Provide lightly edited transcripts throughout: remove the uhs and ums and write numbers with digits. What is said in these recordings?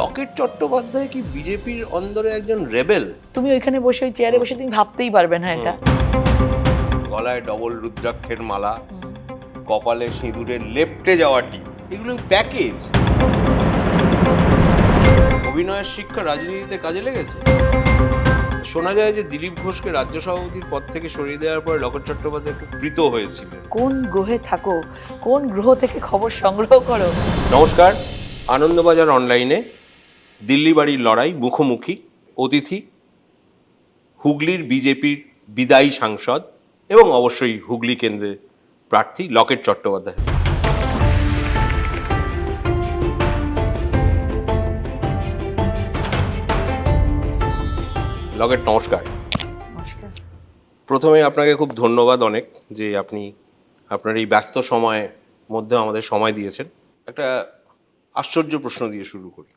লকেট চট্টোপাধ্যায় কি বিজেপির অন্দরে একজন রেবেল? তুমি ওইখানে বসে ওই চেয়ারে বসে তুমি ভাবতেই পারবে না এটা। গলায় ডবল রুদ্রাক্ষের মালা, কপালে সিঁদুরের লেপ্টে যাওয়া টিপ, এগুলো প্যাকেজ। অভিনয়ের শিক্ষা রাজনীতিতে কাজে লেগেছে। শোনা যায় যে দিলীপ ঘোষকে রাজ্য সভাপতির পদ থেকে সরিয়ে দেওয়ার পর লকেট চট্টোপাধ্যায় খুব প্রীত হয়েছিলেন। কোন গ্রহে থাকো, কোন গ্রহ থেকে খবর সংগ্রহ করো। নমস্কার, আনন্দবাজার অনলাইনে দিল্লি বাড়ির লড়াই মুখোমুখি অতিথি হুগলির বিজেপির বিদায়ী সাংসদ এবং অবশ্যই হুগলি কেন্দ্রের প্রার্থী লকেট চট্টোপাধ্যায়। লকেট নমস্কার। নমস্কার। প্রথমে আপনাকে খুব ধন্যবাদ অনেক যে আপনি আপনার এই ব্যস্ত সময়ের মধ্যে আমাদের সময় দিয়েছেন। একটা আশ্চর্য প্রশ্ন দিয়ে শুরু করি।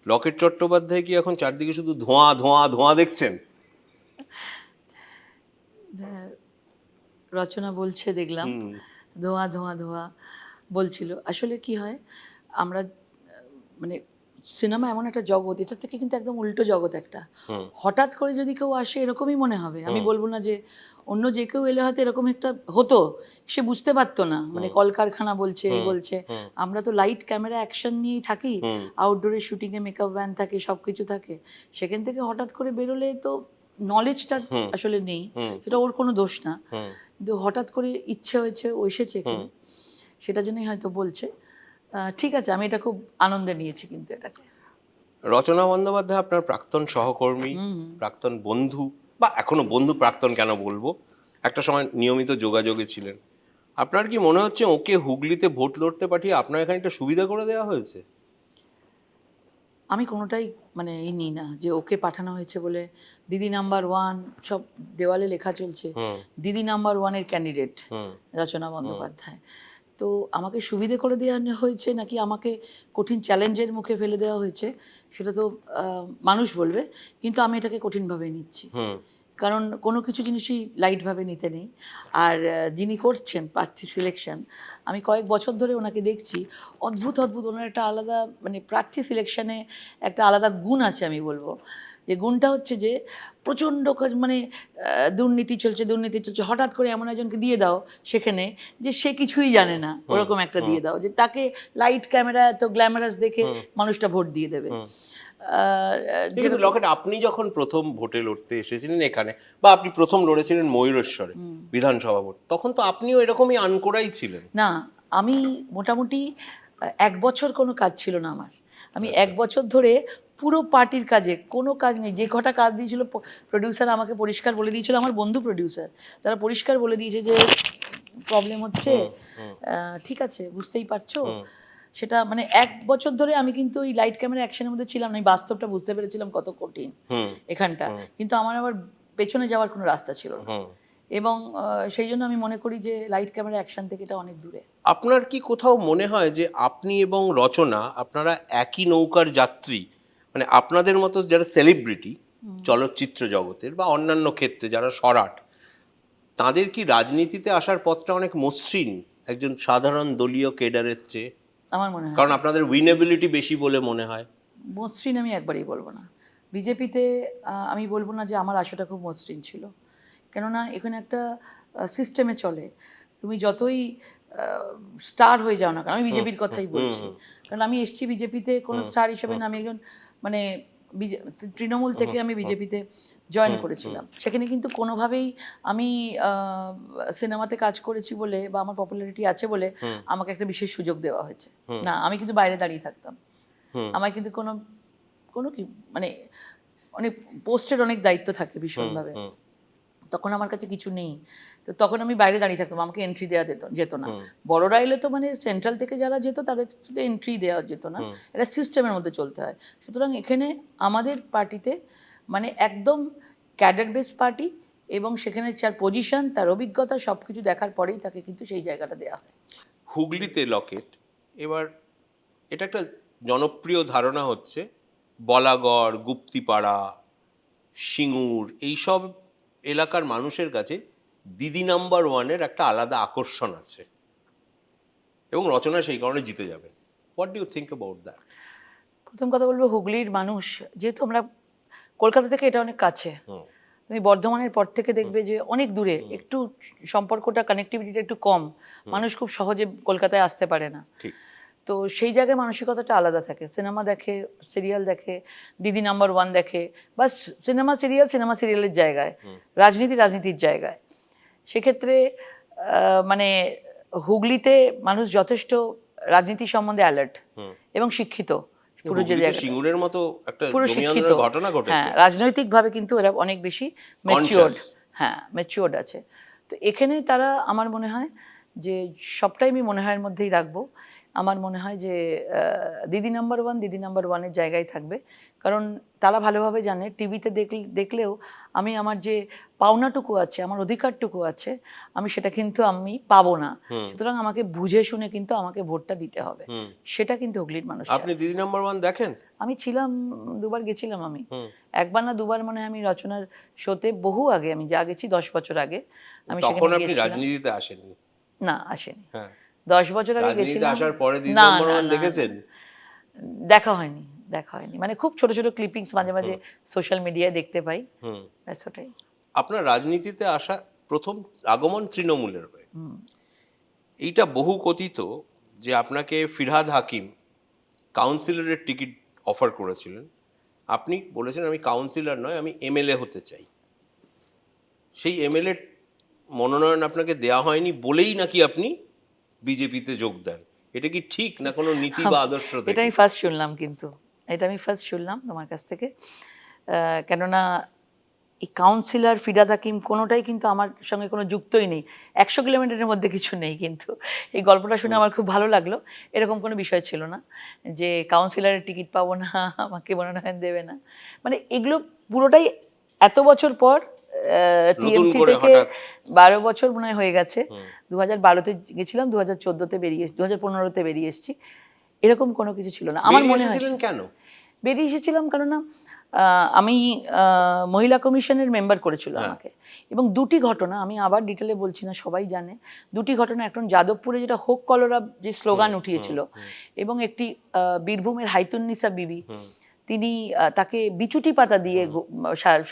লকেট চট্টোপাধ্যায় কি এখন চারদিকে শুধু ধোঁয়া ধোঁয়া ধোঁয়া দেখছেন? রচনা বলছে দেখলাম, ধোঁয়া ধোঁয়া ধোঁয়া বলছিল। আসলে কি হয়, আমরা মানে সিনেমা এমন একটা জগৎ, এটা থেকে কিন্তু একদম উল্টো জগৎ একটা। হঠাৎ করে যদি কেউ আসে এরকমই মনে হবে। আমি বলবো না যে অন্য যে কেউ এলে হয়তো এরকম একটা হতো, সে বুঝতে পারতো না। মানে কলকারখানা বলছে, এই বলছে। আমরা তো লাইট ক্যামেরা অ্যাকশন নিয়েই থাকি, আউটডোরে শুটিংয়ে মেকআপ ভ্যান থাকে, সব কিছু থাকে। সেখান থেকে হঠাৎ করে বেরোলে তো নলেজটা আসলে নেই, সেটা ওর কোনো দোষ না। কিন্তু হঠাৎ করে ইচ্ছে হয়েছে, ও এসেছে এখানে, সেটা জন্যই হয়তো বলছে। ঠিক আছে, আমি এটা খুব আনন্দে নিয়েছি কিন্তু এটাকে। রচনা বন্দ্যোপাধ্যায় আপনার প্রাক্তন সহকর্মী, প্রাক্তন বন্ধু, বা এখনো বন্ধু, প্রাক্তন কেন বলবো, একটা সময় নিয়মিত যোগাযোগে ছিলেন। আপনার কি মনে হচ্ছে ওকে হুগলিতে ভোট লড়তে পাঠিয়ে আপনার এখানে একটা সুবিধা করে দেওয়া হয়েছে? আমি কোনোটাই মানে এই নিই না যে ওকে পাঠানো হয়েছে বলে দিদি নাম্বার ওয়ান, সব দেওয়ালে লেখা চলছে দিদি নাম্বার ওয়ানের ক্যান্ডিডেট রচনা বন্দ্যোপাধ্যায়। তো আমাকে সুবিধে করে দেওয়া হয়েছে নাকি আমাকে কঠিন চ্যালেঞ্জের মুখে ফেলে দেওয়া হয়েছে, সেটা তো মানুষ বলবে। কিন্তু আমি এটাকে কঠিনভাবে নিচ্ছি, কারণ কোনো কিছু জিনিসই লাইটভাবে নিতে নেই। আর যিনি করছেন প্রার্থী সিলেকশন, আমি কয়েক বছর ধরে ওনাকে দেখছি। অদ্ভুত অদ্ভুত ওনার একটা আলাদা, মানে প্রার্থী সিলেকশনে একটা আলাদা গুণ আছে। আমি বলবো যে গুণটা হচ্ছে যে প্রচণ্ড মানে দুর্নীতি চলছে, হঠাৎ করে এমন একজনকে দিয়ে দাও সেখানে যে সে কিছুই জানে না, ওরকম একটা দিয়ে দাও যে তাকে লাইট ক্যামেরা এত গ্ল্যামারাস দেখে মানুষটা ভোট দিয়ে দেবে। কিন্তু লকেট, আপনি যখন প্রথম ভোটে লড়তে এসেছিলেন এখানে, বা আপনি প্রথম লড়েছিলেন ময়ূরেশ্বরে বিধানসভা ভোট, তখন তো আপনিও এরকমই আনকোড়াই ছিলেন। না, আমি মোটামুটি 1 বছর কোনো কাজ ছিল না আমার। আমি 1 বছর ধরে পুরো পার্টির কাজে, কোনো কাজ নেই। যে কটা কাজ দিয়েছিল প্রডিউসার আমাকে পরিষ্কার বলে দিয়েছিল, আমার বন্ধু প্রডিউসার, তারা পরিষ্কার বলে দিয়েছে যে প্রবলেম হচ্ছে, ঠিক আছে, বুঝতেই পারছো। সেটা মানে 1 বছর ধরে আমি কিন্তু ওই লাইট ক্যামেরা অ্যাকশনের মধ্যে ছিলাম না। আমি বাস্তবটা বুঝতে পেরেছিলাম কত কঠিন এখানটা। কিন্তু আমার আবার পেছনে যাওয়ার কোনো রাস্তা ছিল না, এবং সেই জন্য আমি মনে করি যে লাইট ক্যামেরা অ্যাকশন থেকে এটা অনেক দূরে। আপনার কি কোথাও মনে হয় যে আপনি এবং রচনা আপনারা একই নৌকার যাত্রী? মানে আপনাদের মতো যারা সেলিব্রিটি চলচ্চিত্র জগতের বা অন্যান্য ক্ষেত্রে যারা সরাট, তাদের কি রাজনীতিতে আসার পথটা অনেক মসৃণ একজন সাধারণ দলীয় কেডারের চেয়ে? আমার মনে হয় কারণ আপনাদের উইনেবিলিটি বেশি বলে মনে হয়। মসৃণ আমি একবারই বলবো না। বিজেপিতে আমি বলবো না যে আমার আশাটা খুব মসৃণ ছিল, কেননা এখানে একটা সিস্টেমে চলে। তুমি যতই স্টার হয়ে যাও না কেন, আমি বিজেপির কথাই বলছি, কারণ আমি এসছি বিজেপিতে কোনো স্টার হিসেবে না। আমি একজন মানে তৃণমূল থেকে আমি বিজেপিতে জয়েন করেছিলাম। সেখানে কিন্তু কোনোভাবেই আমি সিনেমাতে কাজ করেছি বলে বা আমার পপুলারিটি আছে বলে আমাকে একটা বিশেষ সুযোগ দেওয়া হয়েছে না। আমি কিন্তু বাইরে দাঁড়িয়ে থাকতাম। আমার কিন্তু কোনো কোনো কি মানে অনেক পোস্টের অনেক দায়িত্ব থাকে ভীষণভাবে, তখন আমার কাছে কিছু নেই। তো তখন আমি বাইরে দাঁড়িয়ে থাকতাম, আমাকে এন্ট্রি দেওয়া যেত না। বড়রা এলে তো মানে সেন্ট্রাল থেকে যারা যেত তাদের এন্ট্রি দেওয়া যেত না, এটা সিস্টেমের মধ্যে চলতে হয়। সুতরাং এখানে আমাদের পার্টিতে মানে একদম ক্যাডার বেস পার্টি, এবং সেখানে যার পজিশন, তার অভিজ্ঞতা, সব কিছু দেখার পরেই তাকে কিন্তু সেই জায়গাটা দেওয়া হয়। হুগলিতে লকেট, এবার এটা একটা জনপ্রিয় ধারণা হচ্ছে বলাগড়, গুপ্তিপাড়া, সিঙ্গুর, এইসব এলাকার মানুষের কাছে দিদি নাম্বার ওয়ানের একটা আলাদা আকর্ষণ আছে এবং রচনা সেই কারণে জিতে যাবেন। What do you think about that? প্রথম কথা বলবো, হুগলির মানুষ, যেহেতু আমরা কলকাতা থেকে এটা অনেক কাছে, হুম, তুমি বর্ধমানের পর থেকে দেখবে যে অনেক দূরে, একটু সম্পর্কটা, কানেক্টিভিটিটা একটু কম, মানুষ খুব সহজে কলকাতায় আসতে পারে না। ঠিক। তো সেই জায়গায় মানসিকতাটা আলাদা থাকে। সিনেমা দেখে, সিরিয়াল দেখে, দিদি নাম্বার ওয়ান দেখে, বাস সিনেমা সিরিয়ালের জায়গায়, রাজনীতির জায়গায়। সেক্ষেত্রে মানে হুগলিতে মানুষ যথেষ্ট রাজনীতি সম্বন্ধে অ্যালার্ট হুম। এবং শিক্ষিত। পুরো যে হুগলিতে জায়গাটা সিঙ্গুরের মতো একটা পুরো জমি শিক্ষিত, আন্দোলনের ঘটনা হ্যাঁ, ঘটেছে। রাজনৈতিকভাবে কিন্তু এরা অনেক বেশি ম্যাচিওর্ড, কনসাস। হ্যাঁ ম্যাচিওর্ড আছে। তো এখানে তারা, আমার মনে হয় যে সবটাই আমি মনে হয়ের মধ্যেই রাখবো। আমার মনে হয় যে দিদি নাম্বার ওয়ানের জায়গায় থাকবে, কারণ তারা ভালোভাবে জানে টিভিতে দেখলেও আমি আমার যে পাওনাটুকু আছে, আমার অধিকারটুকু আছে, আমি সেটা কিন্তু আমি পাবো না। হুম, সুতরাং আমাকে বুঝে শুনে কিন্তু আমাকে ভোটটা দিতে হবে। হুম। সেটা কিন্তু হুগলির মানুষ আপনি চায়। দিদি নাম্বার ওয়ান দেখেন? আমি ছিলাম, দুবার গেছিলাম আমি। হুম। একবার না দুবার মনে হয় আমি রচনার শোতে, বহু আগে আমি যা গেছি, 10 বছর আগে আমি তখন সেখানে আপনি গেছিলাম। রাজনীতিতে আসেননি। না, আসেনি। হ্যাঁ। 10 বছর আগে রাজনীতিতে গেছিলাম। আসার পরে দিদি না, নাম্বার না, ওয়ান না, না। দেখেছেন? দেখা হয়নি, দেখা হয়নি। মানে খুব ছোট, ছোট ক্লিপিংস মাঝে, মাঝে হুম, সোশ্যাল মিডিয়ায় দেখতে পাই। হুম। ব্যাস ওটাই। আপনার রাজনীতিতে আসা প্রথম আগমন তৃণমূলের হয়ে। হুম। এইটা বহু কথিত যে আপনাকে ফিরহাদ হাকিম কাউন্সিলরের টিকিট অফার করেছিলেন। আপনি বলেছেন আমি কাউন্সিলর নয়, আমি এমএলএ হতে চাই। সেই এমএলএ মনোনয়ন আপনাকে দেওয়া হয়নি বলেই নাকি আপনি বিজেপিতে যোগ দেন। এটা কি ঠিক, না কোনো নীতি বা আদর্শ এটা থেকে? আমি ফার্স্ট শুনলাম কিন্তু। এটা আমি ফার্স্ট শুনলাম তোমার কাছ থেকে। কেননা এই কাউন্সিলর, ফিরহাদ হাকিম কোনোটাই কিন্তু আমার সঙ্গে কোনো যুক্তই নেই। ১০০ কিলোমিটারের মধ্যে কিছু নেই কিন্তু। এই গল্পটা শুনে হুম, আমার খুব ভালো লাগলো। এরকম কোনো বিষয় ছিল না যে কাউন্সিলরের টিকিট পাবো না, আমাকে মনোনয়ন দেবে না। মানে এগুলো পুরোটাই এত বছর পর, নতুন টিএমসি করে থেকে হঠাৎ। ১২ বছর মনে হয় হয়ে গেছে। হুম। ২০১২ তে গেছিলাম, ২০১৪ তে বেরিয়ে ২০১৫ তে বেরিয়ে এসেছি। এরকম কোনো কিছু ছিল না। আমার বেরিয়ে মনে এসেছিলেন হয়েছে কেন? বেরিয়ে এসেছিলাম কেননা আমি মহিলা কমিশনের মেম্বার করেছিল হ্যাঁ। আমাকে, এবং দুটি ঘটনা আমি আবার ডিটেলে বলছি না, সবাই জানে। দুটি ঘটনা, এখন যাদবপুরে যেটা হোক কলরা যে স্লোগান উঠিয়েছিল, এবং একটি বীরভূমের হাইতুন্নিসা বিবি, হুম, তিনি তাকে বিচুটি পাতা দিয়ে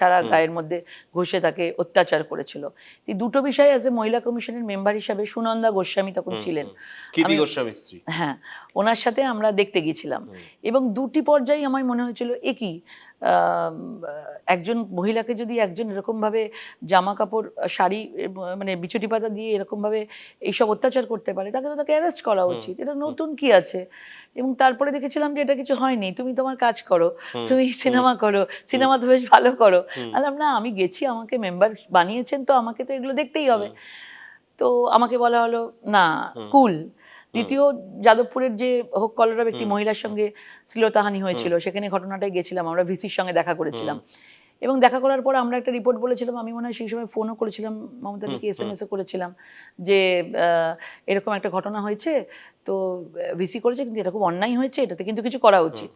সারা গায়ের মধ্যে ঘষে তাকে অত্যাচার করেছিল। এই দুটো বিষয়ে অ্যাজ এ মহিলা কমিশনের মেম্বার হিসাবে সুনন্দা গোস্বামী তখন ছিলেন। কীর্তি আমি, গোস্বামী স্ত্রী। হ্যাঁ, ওনার সাথে আমরা দেখতে গেছিলাম, এবং দুটি পর্যায়ে আমার মনে হয়েছিল একই, একজন মহিলাকে যদি একজন এরকমভাবে জামা কাপড়, শাড়ি, মানে বিচুটি পাতা দিয়ে এরকমভাবে এইসব অত্যাচার করতে পারে, তাকে তো তাকে অ্যারেস্ট করা উচিত। এটা নতুন কি আছে? এবং তারপরে দেখেছিলাম যে এটা কিছু হয়নি, তুমি তোমার কাজ করো, তুমি সিনেমা করো, সিনেমা তো বেশ ভালো করো। বললাম না, আমি গেছি, আমাকে মেম্বার বানিয়েছেন, তো আমাকে তো এগুলো দেখতেই হবে। তো আমাকে বলা হলো না, কুল। দ্বিতীয়, যাদবপুরের যে হোক কলরব একটি মহিলার সঙ্গে শ্লীলতাহানি হয়েছিল, সেখানে ঘটনাটায় গেছিলাম, আমরা ভিসির সঙ্গে দেখা করেছিলাম, এবং দেখা করার পর আমরা একটা রিপোর্ট বলেছিলাম। আমি মনে হয় সেই সময় ফোনও করেছিলাম মমতাদিকে, এসএমএসও করেছিলাম যে এরকম একটা ঘটনা হয়েছে, তো ভিসি করেছে, কিন্তু এটা খুব অন্যায় হয়েছে, এটাতে কিন্তু কিছু করা উচিত।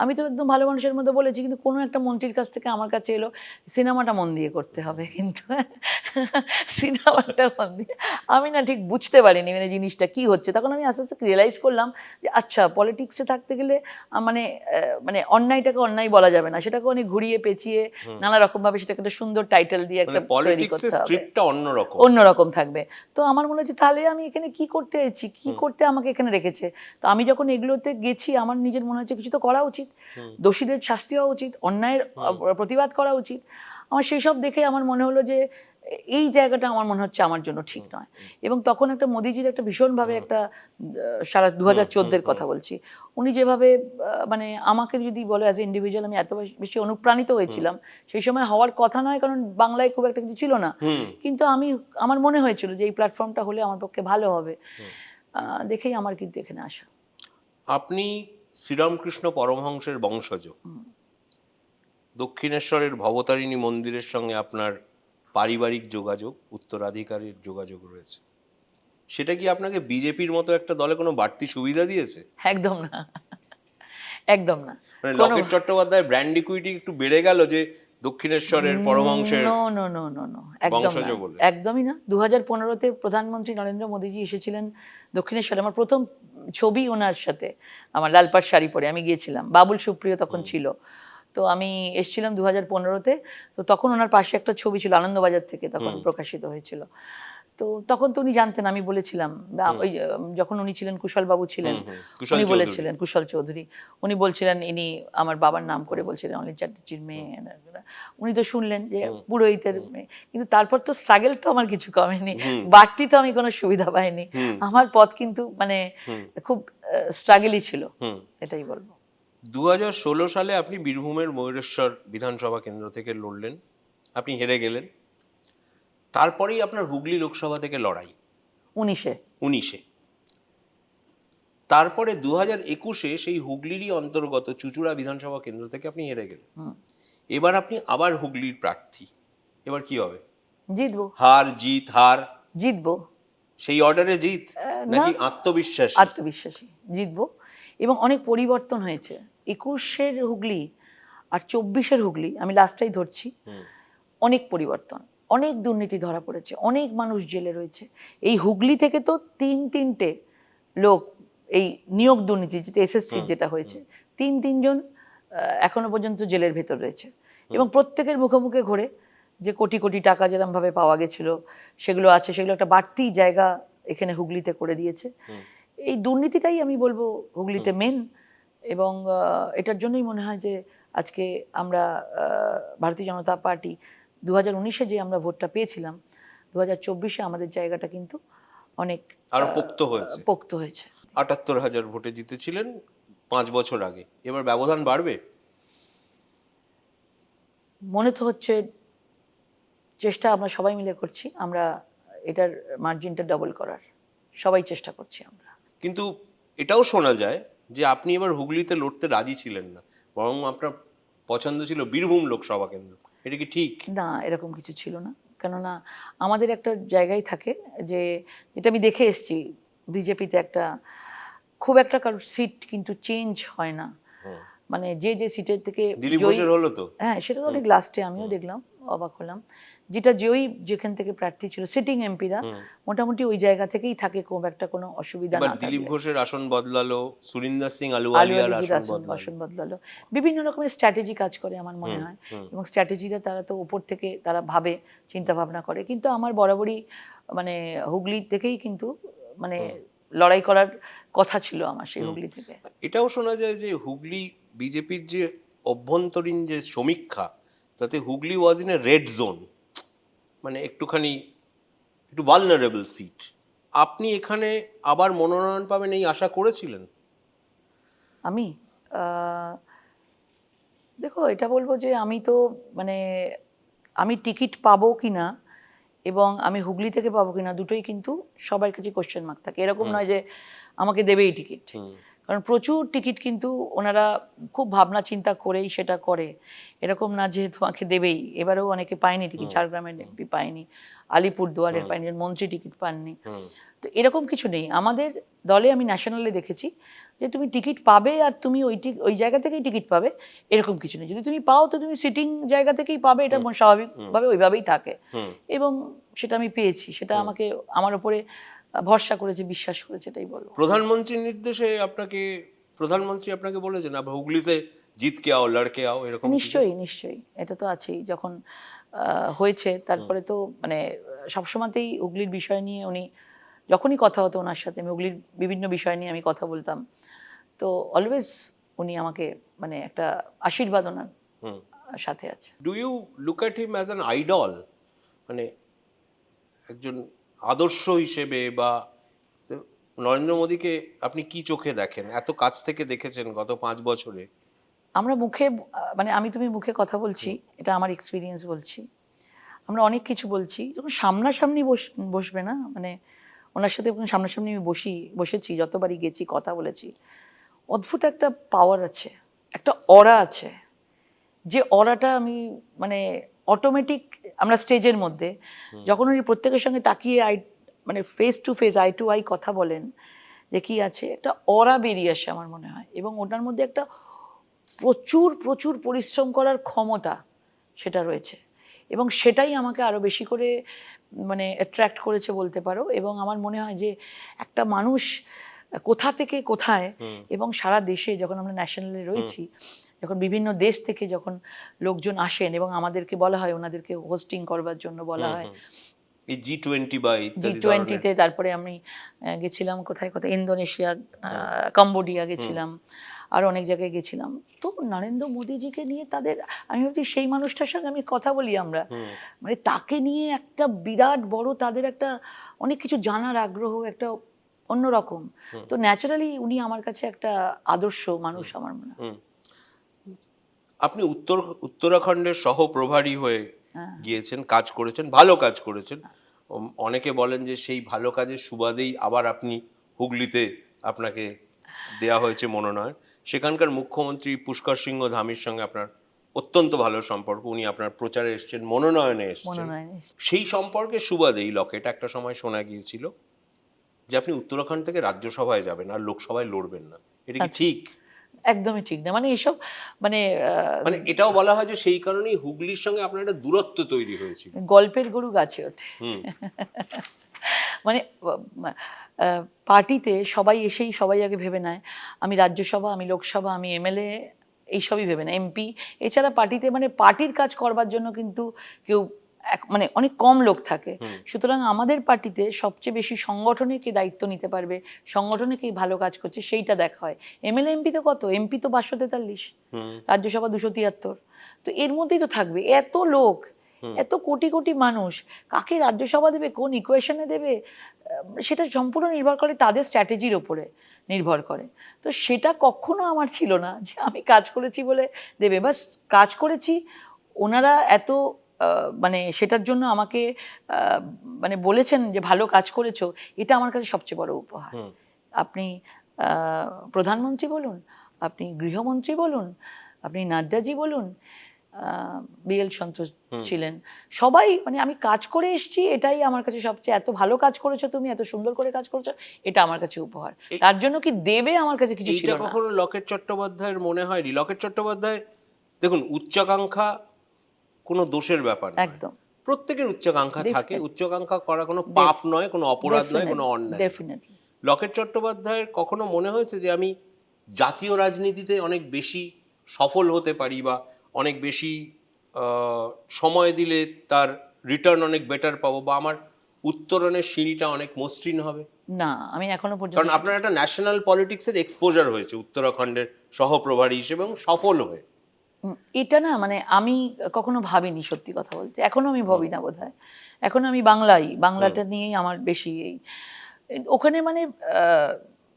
আমি তো একদম ভালো মানুষের মধ্যে বলেছি, কিন্তু কোনো একটা মন্ত্রীর কাছ থেকে আমার কাছে এলো, সিনেমাটা মন দিয়ে করতে হবে, কিন্তু সিনেমাটা মন দিয়ে আমি না ঠিক বুঝতে পারিনি মানে জিনিসটা কি হচ্ছে। তখন আমি আস্তে আস্তে রিয়েলাইজ করলাম যে আচ্ছা, পলিটিক্সে থাকতে গেলে মানে মানে অন্যায়টাকে অন্যায় বলা যাবে না, সেটাকে অনেক ঘুরিয়ে পেঁচিয়ে নানা রকমভাবে সেটাকে একটা সুন্দর টাইটেল দিয়ে মানে একটা তৈরি পলিটিক্সের করতে হবে, স্ক্রিপ্টটা অন্যরকম। অন্যরকম থাকবে। তো আমার মনে হচ্ছে তাহলে আমি এখানে কি করতে এসেছি, কি করতে আমাকে এখানে রেখেছে। তো আমি যখন এগুলোতে গেছি, আমার নিজের মনে হচ্ছে কিছু তো করা উচিত, দোষীদের শাস্তি হওয়া উচিত, অন্যায়ের প্রতিবাদ করা উচিত। আমার সেই সব দেখে আমার মনে হলো যে এই জায়গাটা আমার মনে হচ্ছে আমার জন্য ঠিক নয়। এবং তখন একটা মোদিজির একটা ভীষণভাবে একটা সারা 2014-এর কথা বলছি, উনি যেভাবে মানে আমাকে যদি বলে অ্যাজ এ ইন্ডিভিজুয়াল, আমি এত বেশি অনুপ্রাণিত হয়েছিলাম। সেই সময় হওয়ার কথা নয়, কারণ বাংলায় খুব একটা কিছু ছিল না, কিন্তু আমার মনে হয়েছিল যে এই প্ল্যাটফর্মটা হলে আমার পক্ষে ভালো হবে, দেখেই আমার কিন্তু এখানে আসা। আপনি শ্রীরামকৃষ্ণ পরমহংসের বংশজ। দক্ষিণেশ্বরের ভবতারিণী মন্দিরের সঙ্গে আপনার পারিবারিক যোগাযোগ, উত্তরাধিকারীর যোগাযোগ রয়েছে। সেটা কি আপনাকে বিজেপির মতো একটা দলে কোনো বাড়তি সুবিধা দিয়েছে? একদম না, একদম না। মানে কোনো, লকেট চট্টোপাধ্যায়ের ব্র্যান্ড ইকুইটি একটু বেড়ে গেল যে দক্ষিণেশ্বরের পরমহংসের no no no no no, একদম বংশজ না, বলে? একদমই না। 2015-তে প্রধানমন্ত্রী নরেন্দ্র মোদীজি এসেছিলেন দক্ষিণেশ্বরে। আমার প্রথম ছবি ওনার সাথে, আমার লাল পাড় শাড়ি পরে আমি গিয়েছিলাম। বাবুল সুপ্রিয় তখন ছিল। তো আমি এসেছিলাম 2015-তে। তো তখন ওনার পাশে একটা ছবি ছিল, আনন্দবাজার থেকে তখন প্রকাশিত হয়েছিল। তো তখন তো উনি জানতেন, আমি বলেছিলাম, ওই যখন উনি ছিলেন, কুশল বাবু ছিলেন, কুশল উনি চৌধুরী। বলেছিলেন, কুশল চৌধুরী, উনি বলছিলেন ইনি আমার বাবার নাম করে বলছিলেন অনিল চ্যাটার্জির মেয়ে। উনি তো শুনলেন যে পুরোহিতের মেয়ে, কিন্তু তারপর তো স্ট্রাগল তো আমার কিছু কমেনি, বাড়তি তো আমি কোনো সুবিধা পাইনি। আমার পথ কিন্তু মানে খুব স্ট্রাগলই ছিল, হুম। এটাই বলবো। 2016 সালে আপনি বীরভূমের ময়ূরেশ্বর বিধানসভা কেন্দ্র থেকে লড়লেন, আপনি হেরে গেলেন। তারপরেই আপনার হুগলি লোকসভা থেকে লড়াই 19-এ 19-এ। তারপরে 2021-এ সেই হুগলিরই অন্তর্গত চুঁচুড়া বিধানসভা কেন্দ্র থেকে আপনি হেরে গেলেন। এবার আপনি আবার হুগলির প্রার্থী। এবার কি হবে? জিতবো, হার জিত হার জিতবো। সেই অর্ডারে জিত, না, নাকি আত্মবিশ্বাসী? আত্মবিশ্বাসী, জিতবো। এবং অনেক পরিবর্তন হয়েছে 21-এর হুগলি আর 24-এর হুগলি, আমি লাস্টটাই ধরছি। অনেক পরিবর্তন, অনেক দুর্নীতি ধরা পড়েছে, অনেক মানুষ জেলে রয়েছে। এই হুগলি থেকে তো তিনটে লোক এই নিয়োগ দুর্নীতি, যেটা এসএসসি যেটা হয়েছে, তিনজন এখনো পর্যন্ত জেলের ভেতর রয়েছে। এবং প্রত্যেকের মুখে মুখে ঘোরে যে কোটি কোটি টাকা যেরকমভাবে পাওয়া গেছিল সেগুলো আছে, সেগুলো একটা বাড়তি জায়গা এখানে হুগলিতে করে দিয়েছে। এই দুর্নীতিটাই আমি বলবো হুগলিতে মেন। এবং এটার জন্যই মনে হয় যে আজকে আমরা ভারতীয় জনতা পার্টি 2019-এ যে আমরা ভোটটা পেয়েছিলাম, 2024-এ আমাদের জায়গাটা কিন্তু অনেক আরো পোক্ত হয়েছে। পোক্ত হয়েছে। 78,000 ভোটে জিতেছিলেন 5 বছর আগে, এবার ব্যবধান বাড়বে? মনে তো হচ্ছে, চেষ্টা আমরা সবাই মিলে করছি, আমরা এটার মার্জিনটা ডবল করার সবাই চেষ্টা করছি আমরা। কিন্তু এটাও শোনা যায় যে আপনি এবার হুগলিতে লড়তে রাজি ছিলেন না, বরং আপনার পছন্দ ছিল বীরভূম লোকসভা কেন্দ্র। এটা কি ঠিক? না, এরকম কিছু ছিল না। কেননা আমাদের একটা জায়গায় থাকে যে, যেটা আমি দেখে এসেছি, বিজেপিতে একটা খুব একটা কারোর সিট কিন্তু চেঞ্জ হয় না। মানে যে সিটের থেকে দিলীপ জয়ী, ঘোষের হলো তো। হ্যাঁ সেটা তো অনেক লাস্টে আমিও দেখলাম, অবাক হলাম। যেটা জয়ী যেখান থেকে প্রার্থী ছিল, সিটিং এমপিরা মোটামুটি ওই জায়গা থেকেই থাকে, খুব একটা কোনো অসুবিধা এবার না দিলীপ থাকলে। ঘোষের আসন বদলালো, সুরিন্দর সিং আলুওয়ালিয়ার আলুওয়ালিজির আসন বদলালো। আসন বদলালো। বিভিন্ন রকমের স্ট্র্যাটেজি কাজ করে আমার মনে হয়, এবং স্ট্র্যাটেজিটা তারা তো উপর থেকে তারা ভাবে, চিন্তা ভাবনা করে। কিন্তু আমার বরাবরই মানে হুগলি থেকেই কিন্তু মানে লড়াই করার কথা ছিল আমার, সেই হুগলি থেকে। এটাও শোনা যায় যে হুগলি বিজেপির যে অভ্যন্তরীণ যে সমীক্ষা, তাতে Hooghly was in a red zone, মানে একটু ভালনারেবল সিট। আপনি এখানে আবার মনোনয়ন পাবেন এই আশা করেছিলেন? আমি দেখো, এটা বলবো যে আমি তো মানে আমি টিকিট পাবো কিনা এবং আমি হুগলি থেকে পাবো কিনা, দুটোই কিন্তু সবার কাছে কোশ্চেন মার্ক থাকে। এরকম নয় যে আমাকে দেবেই টিকিট, কারণ প্রচুর টিকিট কিন্তু ওনারা খুব ভাবনা চিন্তা করেই সেটা করে। এরকম না যে তোমাকে দেবেই। এবারেও অনেকে পায়নি টিকিট, ঝাড়গ্রামের এমপি পায়নি, আলিপুরদুয়ারের পায়নি, মন্ত্রী টিকিট পাননি। তো এরকম কিছু নেই আমাদের দলে। আমি ন্যাশনালে দেখেছি যে তুমি টিকিট পাবে আর তুমি ওই জায়গা থেকেই টিকিট পাবে, এরকম কিছু নেই। যদি তুমি পাও তো তুমি সিটিং জায়গা থেকেই পাবে, এটা স্বাভাবিকভাবে ওইভাবেই থাকে। এবং সেটা আমি পেয়েছি, সেটা আমাকে আমার উপরে ভরসা করেছে, বিশ্বাস করেছে, এটাই বলবো। প্রধানমন্ত্রীর নির্দেশে প্রধানমন্ত্রী আপনাকে বলেছেন আবার হুগলিতে জিত কে আও লড়কে আও, এরকম কিছু? নিশ্চয়ই নিশ্চয়ই, এটা তো আছেই। যখন হয়েছে তারপরে তো মানে সবসময়তেই হুগলির বিষয় নিয়ে উনি, যখনই কথা হতো ওনার সাথে, আমি হুগলির বিভিন্ন বিষয় নিয়ে আমি কথা বলতাম, তো অলওয়েজ উনি আমাকে মানে একটা আশীর্বাদ ওনার সাথে আছে। Do you look at him as an idol, মানে একজন আদর্শ হিসেবে? বা নরেন্দ্র মোদীকে আপনি কি চোখে দেখেন? এত কাছ থেকে দেখেছেন গত 5 বছরে। আমরা মুখে মানে তুমি মুখে কথা বলছি, এটা আমার এক্সপিরিয়েন্স বলছি। আমরা অনেক কিছু বলছি, যখন সামনাসামনি বসবে না, মানে ওনার সাথে যখন সামনাসামনি আমি বসেছি, যতবারই গেছি, কথা বলেছি, অদ্ভুত একটা পাওয়ার আছে, একটা অরা আছে, যে অরাটা আমি মানে অটোমেটিক, আমরা স্টেজের মধ্যে যখন উনি প্রত্যেকের সঙ্গে তাকিয়ে মানে face to face, eye to eye কথা বলেন, যে কি আছে, একটা অরা বেরিয়ে আসে আমার মনে হয়। এবং ওটার মধ্যে একটা প্রচুর প্রচুর পরিশ্রম করার ক্ষমতা সেটা রয়েছে, এবং সেটাই আমাকে আরো বেশি করে মানে অ্যাট্রাক্ট করেছে বলতে পারো। এবং আমার মনে হয় যে একটা মানুষ কোথা থেকে কোথায়, এবং সারা দেশে যখন আমরা ন্যাশনালে রয়েছি, যখন বিভিন্ন দেশ থেকে যখন লোকজন আসেন এবং আমাদেরকে বলা হয়, ওনাদেরকে হোস্টিং করবার জন্য বলা হয়, এই G20 বা ইত্যাদি ধরনের। G20-তে। তারপরে আমি গেছিলাম কোথায় কোথায়, ইন্দোনেশিয়া, কম্বোডিয়া গেছিলাম, আর অনেক জায়গায় গেছিলাম। তো নরেন্দ্র মোদীজিকে নিয়ে তাদের, আমি ভাবছি সেই মানুষটার সঙ্গে আমি কথা বলি আমরা, মানে তাকে নিয়ে একটা বিরাট বড় তাদের একটা অনেক কিছু জানার আগ্রহ, একটা অন্যরকম। তো ন্যাচারালি উনি আমার কাছে একটা আদর্শ মানুষ আমার মনে হয়। আপনি উত্তরাখণ্ডের সহপ্রভারী হয়ে গিয়েছেন, কাজ করেছেন, ভালো কাজ করেছেন। অনেকে বলেন যে সেই ভালো কাজের সুবাদেই আবার আপনি হুগলিতে আপনাকে দেয়া হয়েছে মনোনয়ন। সেখানকার মুখ্যমন্ত্রী পুষ্কর সিংহ ধামির সঙ্গে আপনার অত্যন্ত ভালো সম্পর্ক, উনি আপনার প্রচারে এসেছেন, মনোনয়নে এসেছেন। সেই সম্পর্কের সুবাদেই লকেট একটা সময় শোনা গিয়েছিল যে আপনি উত্তরাখণ্ড থেকে রাজ্যসভায় যাবেন আর লোকসভায় লড়বেন না। এটা কি ঠিক? একদমই ঠিক না, মানে এসব মানে মানে এটাও বলা হয় যে সেই কারণেই হুগলির সঙ্গে আপনার একটা দূরত্ব তৈরি হয়েছিল। গল্পের গরু গাছে ওঠে। মানে পার্টিতে সবাই এসেই সবাই আগে ভেবে নেয় আমি রাজ্যসভা, আমি লোকসভা, আমি এমএলএ, এইসবই ভেবে নেয়, এমপি। এছাড়া পার্টিতে মানে পার্টির কাজ করবার জন্য কিন্তু কেউ মানে অনেক কম লোক থাকে। সুতরাং আমাদের পার্টিতে সবচেয়ে বেশি সংগঠনে কে দায়িত্ব নিতে পারবে, সংগঠনে কে ভালো কাজ করছে সেইটা দেখা হয়। এমএলএ এমপি তো কত, এমপি তো 543, রাজ্যসভা 273। তো এর মধ্যেই তো থাকবে এত লোক, এত কোটি কোটি মানুষ, কাকে রাজ্যসভা দেবে, কোন ইকুয়েশনে দেবে, সেটা সম্পূর্ণ নির্ভর করে তাদের স্ট্র্যাটেজির ওপরে নির্ভর করে। তো সেটা কখনো আমার ছিল না যে আমি কাজ করেছি বলে দেবে, বাস কাজ করেছি, ওনারা এত মানে সেটার জন্য আমাকে মানে বলেছেন যে ভালো কাজ করেছো, এটা আমার কাছে সবচেয়ে বড় উপহার। আপনি প্রধানমন্ত্রী বলুন, আপনি গৃহমন্ত্রী বলুন, আপনি নাড্ডাজি বলুন, বিএল সন্তোষ ছিলেন, সবাই মানে আমি কাজ করে এসেছি, এটাই আমার কাছে সবচেয়ে, এত ভালো কাজ করেছো তুমি, এত সুন্দর করে কাজ করেছো, এটা আমার কাছে উপহার। তার জন্য কি দেবে আমার কাছে কিছু ছিল না। এইটা কখনো লকেট চট্টোপাধ্যায়ের মনে হয়নি? লকেট চট্টোপাধ্যায় দেখুন, উচ্চাকাঙ্ক্ষা কোনো দোষের ব্যাপার নয়, একদম প্রত্যেকের উচ্চাকাঙ্ক্ষা থাকে, উচ্চাকাঙ্ক্ষা করা কোনো পাপ নয়, কোনো অপরাধ নয়, কোনো অন্যায়। ডেফিনেটলি। লকেট চট্টোপাধ্যায়ের কখনো মনে হয়েছে যে আমি জাতীয় রাজনীতিতে অনেক বেশি সফল হতে পারি বা অনেক বেশি সময় দিলে তার রিটার্ন অনেক বেটার পাবো, বা আমার উত্তরণের সিঁড়িটা অনেক মসৃণ হবে? না, আমি এখনো পর্যন্ত, কারণ আপনার একটা ন্যাশনাল পলিটিক্সের এক্সপোজার হয়েছে উত্তরাখণ্ডের সহপ্রভারী হিসেবে এবং সফল হয়ে। এটা না মানে আমি কখনো ভাবিনি, সত্যি কথা বলতে এখনো আমি ভাবি না বোধহয়। এখন আমি বাংলাটা নিয়েই আমার বেশি এই ওখানে মানে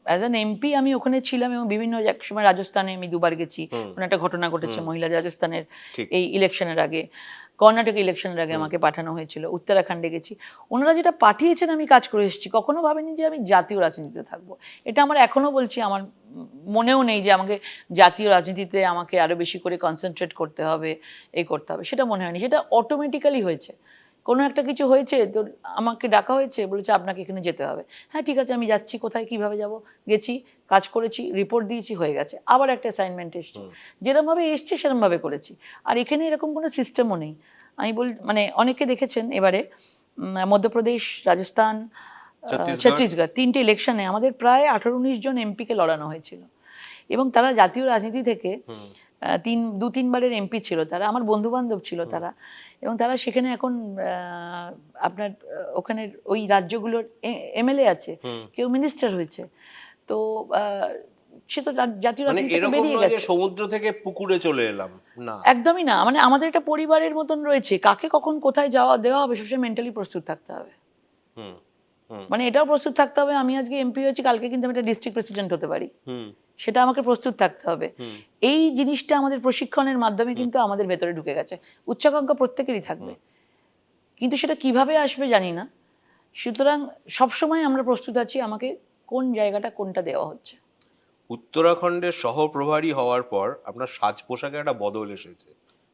অ্যাজ অ্যান এমপি আমি ওখানে ছিলাম, এবং বিভিন্ন এক সময় রাজস্থানে আমি 2বার গেছি, কোনো একটা ঘটনা ঘটেছে মহিলা রাজস্থানের এই ইলেকশনের আগে, কর্ণাটক ইলেকশনের আগে আমাকে পাঠানো হয়েছিল, উত্তরাখণ্ডে গেছি, ওনারা যেটা পাঠিয়েছেন আমি কাজ করে এসেছি। কখনো ভাবিনি যে আমি জাতীয় রাজনীতিতে থাকবো, এটা আমার এখনো বলছি, আমার মনেও নেই যে আমাকে জাতীয় রাজনীতিতে আমাকে আরো বেশি করে কনসেন্ট্রেট করতে হবে, এই করতে হবে, সেটা মনে হয়নি, সেটা অটোমেটিক্যালি হয়েছে। কোনো একটা কিছু হয়েছে তো আমাকে ডাকা হয়েছে, বলেছে আপনাকে এখানে যেতে হবে, হ্যাঁ ঠিক আছে আমি যাচ্ছি, কোথায় কিভাবে যাব, গেছি, কাজ করেছি, রিপোর্ট দিয়েছি, হয়ে গেছে, আবার একটা অ্যাসাইনমেন্ট এসছে, যেরকমভাবে এসছে সেরকমভাবে করেছি। আর এখানে এরকম কোনো সিস্টেমও নেই। আমি মানে অনেকে দেখেছেন এবারে মধ্যপ্রদেশ, রাজস্থান, ছত্তিশগড়, 3টে ইলেকশনে আমাদের প্রায় 18-19 জন এমপিকে লড়ানো হয়েছিল, এবং তারা জাতীয় রাজনীতি থেকে 2-3বারের এমপি ছিল, তারা আমার বন্ধু বান্ধব ছিল তারা, এবং তারা সেখানে এখন আপনার ওখানে ওই রাজ্যগুলোর এমএলএ আছে, কেউ মিনিস্টার হয়েছে। তো সে তো জাতীয় রাজনীতি থেকে বেরিয়ে গেছে। সমুদ্র থেকে পুকুরে চলে এলাম না, একদমই না, মানে আমাদের একটা পরিবারের মতন রয়েছে, কাকে কখন কোথায় দেওয়া হবে সবসময় মেন্টালি প্রস্তুত থাকতে হবে। মানে এটাও প্রস্তুত থাকতে হবে আমি আজকে এমপি হয়েছি, কালকে কিন্তু আমি একটা ডিস্ট্রিক্ট প্রেসিডেন্ট হতে পারি, সেটা আমাকে প্রস্তুত থাকতে হবে। এই জিনিসটা আমাদের প্রশিক্ষণের মাধ্যমে কিন্তু আমাদের ভেতরে ঢুকে গেছে। উচ্চাকাঙ্ক্ষা প্রত্যেকেরই থাকবে, কিন্তু সেটা কিভাবে আসবে জানি না। সুতরাং সবসময় আমরা প্রস্তুত আছি আমাকে কোন জায়গাটা কোনটা দেওয়া হচ্ছে। উত্তরাখণ্ডের সহপ্রভারী হওয়ার পর আপনার সাজ পোশাকে একটা বদল এসেছে,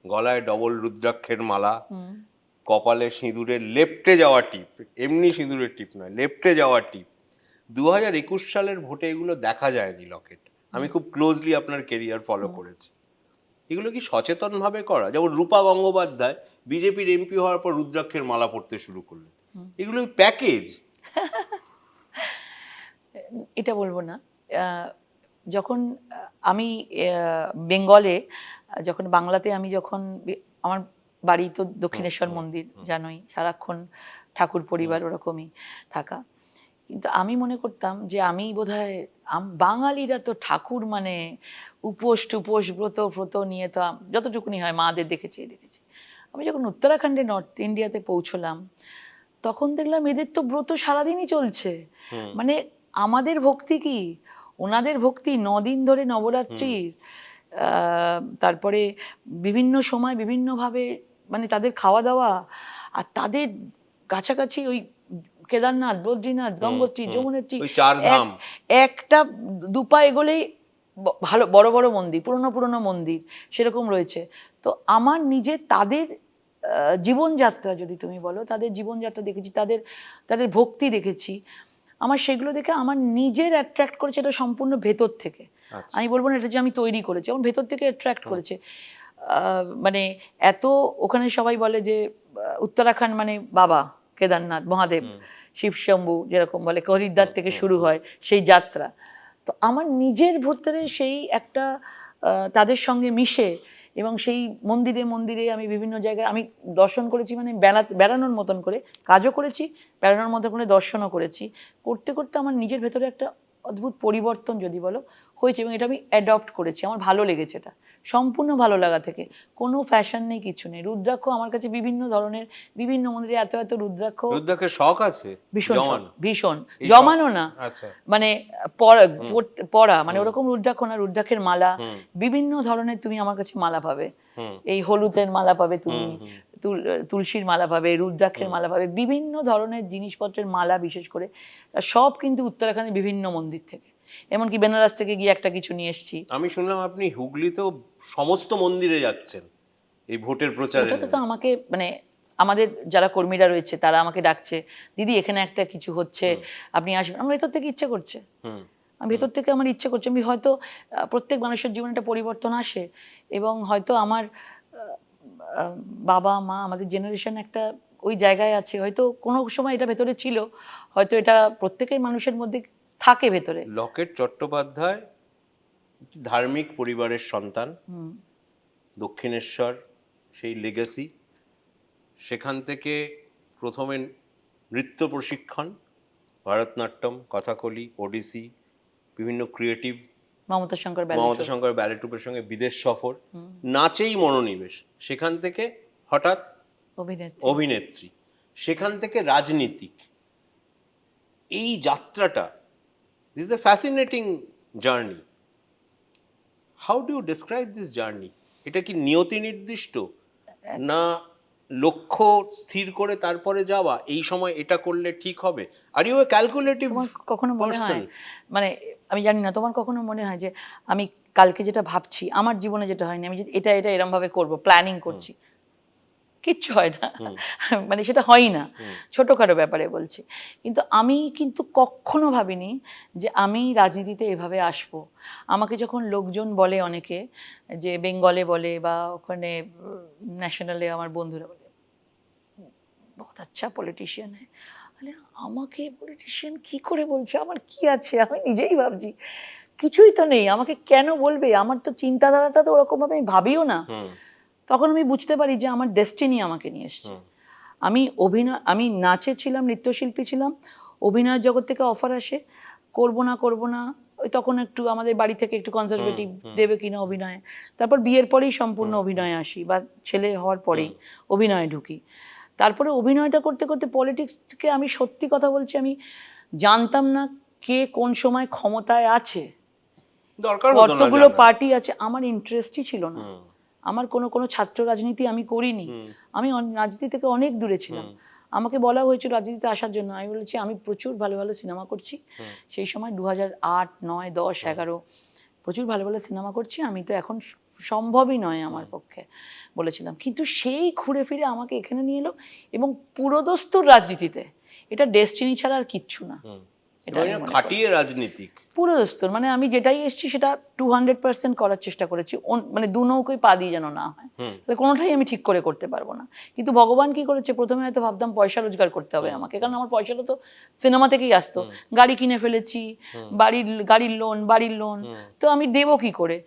গলায় ডবল রুদ্রাক্ষের মালা, কপালে সিঁদুরের লেপ্টে যাওয়া টিপ, এমনি সিঁদুরের টিপ নয়, লেপ্টে যাওয়া টিপ। 2021 সালের ভোটে এগুলো দেখা যায়নি লকেট, আমি খুব ক্লোজলি আপনার কেরিয়ার ফলো করেছি। এগুলো কি সচেতনভাবে করা? যেমন রূপা গঙ্গোপাধ্যায় বিজেপির এমপি হওয়ার পর রুদ্রাক্ষের মালা পরতে শুরু করলেন, এগুলো প্যাকেজ। এটা বলবো না। যখন আমি বেঙ্গলে, যখন বাংলাতে আমি যখন আমার বাড়ি তো দক্ষিণেশ্বর মন্দির, জানোই, সারাক্ষণ ঠাকুর পরিবার ওরকমই থাকা। কিন্তু আমি মনে করতাম যে আমি বোধহয় বাঙালিরা তো ঠাকুর মানে উপোস টুপোস ব্রত ব্রত নিয়ে তো যতটুকুনি হয় মাদের দেখেছি। আমি যখন উত্তরাখণ্ডে নর্থ ইন্ডিয়াতে পৌঁছলাম, তখন দেখলাম এদের তো ব্রত সারাদিনই চলছে। মানে আমাদের ভক্তি কি, ওনাদের ভক্তি 9 দিন ধরে নবরাত্রির, তারপরে বিভিন্ন সময় বিভিন্নভাবে, মানে তাদের খাওয়া দাওয়া, আর তাদের কাছাকাছি ওই কেদারনাথ, বদ্রীনাথ, গঙ্গোত্রী, যমুনোত্রী, ওই চার ধাম। একটা দুপা এগোলেই ভালো বড় বড় মন্দির, পুরনো মন্দির সেরকম রয়েছে। তো আমার নিজের তাদের জীবনযাত্রা, যদি তুমি বলো, তাদের জীবনযাত্রা দেখেছি, তাদের ভক্তি দেখেছি। আমার সেগুলো দেখে আমার নিজের অ্যাট্রাক্ট করেছে, এটা সম্পূর্ণ ভেতর থেকে। আমি বলবো না এটা যে আমি তৈরি করেছি, আমার ভেতর থেকে অ্যাট্রাক্ট করেছে। মানে এত ওখানে সবাই বলে যে উত্তরাখণ্ড মানে বাবা কেদারনাথ, মহাদেব, শিবশম্ভু যেরকম বলে, হরিদ্বার থেকে শুরু হয় সেই যাত্রা। তো আমার নিজের ভেতরে সেই একটা তাদের সঙ্গে মিশে, এবং সেই মন্দিরে মন্দিরে আমি বিভিন্ন জায়গায় আমি দর্শন করেছি, মানে বেড়ানোর মতন করে কাজও করেছি, বেড়ানোর মতন করে দর্শনও করেছি। করতে করতে আমার নিজের ভেতরে একটা অদ্ভুত পরিবর্তন যদি বলো হয়েছে, এবং এটা আমি অ্যাডপ্ট করেছি। আমার ভালো লেগেছে, এটা সম্পূর্ণ ভালো লাগা থেকে, কোনো ফ্যাশন নেই, কিছু নেই। রুদ্রাক্ষ আমার কাছে বিভিন্ন ধরনের, বিভিন্ন মন্দিরে এত এত রুদ্রাক্ষের শখ আছে ভীষণ জমানো? ভীষণ জমানো না, আচ্ছা, মানে পড়া, মানে ওরকম রুদ্রাক্ষ না, রুদ্রাক্ষের মালা, বিভিন্ন ধরনের তুমি আমার কাছে মালা পাবে। এই হলুদের মালা পাবে তুমি, তুলসীর মালা পাবে, রুদ্রাক্ষের মালা পাবে, বিভিন্ন ধরনের জিনিসপত্রের মালা, বিশেষ করে সব কিন্তু উত্তরাখণ্ডের বিভিন্ন মন্দির থেকে, এমনকি বেনারস থেকে গিয়ে একটা কিছু নিয়ে এসেছি। আমি শুনলাম আপনি হুগলিতেও সমস্ত মন্দিরে যাচ্ছেন এই ভোটের প্রচারে। ওটাতে তো আমাকে, মানে আমাদের যারা কর্মীরা রয়েছে তারা আমাকে ডাকছে, দিদি এখানে একটা কিছু হচ্ছে, আপনি আসবেন। আমার ভেতর থেকে ইচ্ছে করছে, আমি ভেতর থেকে আমার ইচ্ছে করছে। আমি হয়তো প্রত্যেক মানুষের জীবনে একটা পরিবর্তন আসে, এবং হয়তো আমার বাবা মা, আমাদের জেনারেশন একটা ওই জায়গায় আছে, হয়তো কোনো সময় এটা ভেতরে ছিল, হয়তো এটা প্রত্যেকের মানুষের মধ্যে থাকে ভেতরে। লকেট চট্টোপাধ্যায় ধার্মিক পরিবারের সন্তান, দক্ষিণেশ্বর সেই লেগাসি, সেখান থেকে প্রথমে নৃত্য প্রশিক্ষণ, ভারতনাট্যম, কথাকলি, ওডিসি, বিভিন্ন ক্রিয়েটিভ, মমতা শঙ্কর ব্যালে ট্রুপের সঙ্গে বিদেশ সফর, নাচেই মনোনিবেশ, সেখান থেকে হঠাৎ অভিনেত্রী, সেখান থেকে রাজনীতিক। এই যাত্রাটা, this is a fascinating journey. How do you describe this journey? এটা কি নিয়তি নির্দিষ্ট, না লক্ষ্য স্থির করে তারপরে যাওয়া, এই সময় এটা করলে ঠিক হবে? আর ইউ এ ক্যালকুলেটিভ কখনো মনে হয়, মানে আমি জানি না, তোমার কখনো মনে হয় যে আমি কালকে যেটা ভাবছি, আমার জীবনে যেটা হয়নি, আমি এটা এরম ভাবে করবো, প্ল্যানিং করছি, কিচ্ছু হয় না, মানে সেটা হয় না, ছোটখাটো ব্যাপারে বলছি। কিন্তু আমি কিন্তু কখনো ভাবিনি যে আমি রাজনীতিতে এভাবে আসবো। আমাকে যখন লোকজন বলে, অনেকে যে বেঙ্গলে বলে বা ওখানে ন্যাশনালে আমার বন্ধুরা বলে বহুত আচ্ছা পলিটিশিয়ান হ্যাঁ, মানে আমাকে পলিটিশিয়ান কি করে বলছে, আমার কি আছে, আমি নিজেই ভাবছি কিছুই তো নেই, আমাকে কেন বলবে, আমার তো চিন্তাধারাটা তো ওরকমভাবে আমি ভাবিও না। তখন আমি বুঝতে পারি যে আমার ডেস্টিনি আমাকে নিয়ে এসছে। আমি নাচে ছিলাম, নৃত্যশিল্পী ছিলাম, অভিনয়ের জগৎ থেকে অফার আসে, করবো না, ওই তখন একটু আমাদের বাড়ি থেকে একটু কনজারভেটিভ দেবে কিনা অভিনয়ে। তারপর বিয়ের পরেই সম্পূর্ণ অভিনয়ে আসি, বা ছেলে হওয়ার পরেই অভিনয়ে ঢুকি। তারপরে অভিনয়টা করতে করতে পলিটিক্সকে, আমি সত্যি কথা বলছি, আমি জানতাম না কে কোন সময় ক্ষমতায় আছে, কতগুলো পার্টি আছে, আমার ইন্টারেস্টই ছিল না। আমার কোনো ছাত্র রাজনীতি আমি করিনি, আমি রাজনীতি থেকে অনেক দূরে ছিলাম। আমাকে বলা হয়েছিল রাজনীতিতে আসার জন্য, আমি বলেছি আমি প্রচুর ভালো ভালো সিনেমা করছি, সেই সময় 2008, 9, 10, 11 প্রচুর ভালো ভালো সিনেমা করছি, আমি তো এখন সম্ভবই নয় আমার পক্ষে, বলেছিলাম। কিন্তু সেই ঘুরে ফিরে আমাকে এখানে নিয়ে এলো, এবং পুরোদস্তুর রাজনীতিতে, এটা ডেস্টিনি ছাড়া আর কিচ্ছু না, এটা আমি মনে করি। খাটিয়ে রাজনীতিক। পুরো দস্তুর, মানে আমি যেটাই এসেছি সেটা 200% করার চেষ্টা করেছি, মানে দু নৌকোয় পা দিয়ে যেন না হয়, তাহলে কোনোটাই আমি ঠিক করে করতে পারবো না। কিন্তু ভগবান কি করেছে, প্রথমে হয়তো ভাবতাম পয়সা রোজগার করতে হবে আমাকে, কারণ আমার পয়সাটা তো সিনেমা থেকেই আসতো, গাড়ি কিনে ফেলেছি, গাড়ির লোন, তো আমি দেবো কি করে?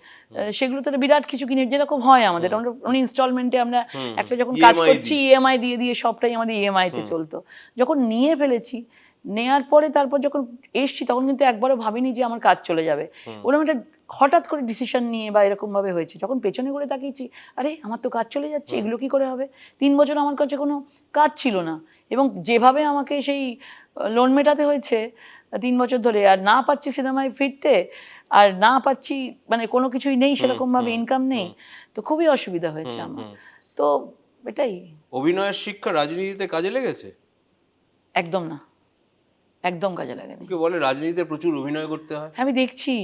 সেগুলো তো একটা বিরাট কিছু কিনে, যেরকম হয় আমাদের, আমরা ইনস্টলমেন্টে আমরা একটা যখন কাজ EMI করছি ইএমআই দিয়ে দিয়ে সবটাই আমাদের ইএমআই তে চলতো। যখন নিয়ে ফেলেছি, নেয়ার পরে তারপর যখন এসছি তখন কিন্তু একবারও ভাবিনি যে আমার কাজ চলে যাবে, ওরকম একটা হঠাৎ করে ডিসিশন নিয়ে বা এরকম ভাবে হয়েছে। যখন পেছনে করে তাকিয়েছি, আরে আমার তো কাজ চলে যাচ্ছে, এগুলো কি করে হবে? 3 বছর আমার কাছে কোনো কাজ ছিল না, এবং যেভাবে আমাকে সেই লোন মেটাতে হয়েছে 3 বছর ধরে, আর না পাচ্ছি সিনেমায় ফিরতে, আর না পাচ্ছি, মানে কোনো কিছুই নেই সেরকম ভাবে, ইনকাম নেই, তো খুবই অসুবিধা হয়েছে আমার। তো এটাই। অভিনয়ের শিক্ষা রাজনীতিতে কাজে লেগেছে? একদম না, একদম কাজে লাগেনি। ওকে বলে রাজনীতিতে প্রচুর অভিনয় করতে হয়। আমি দেখছি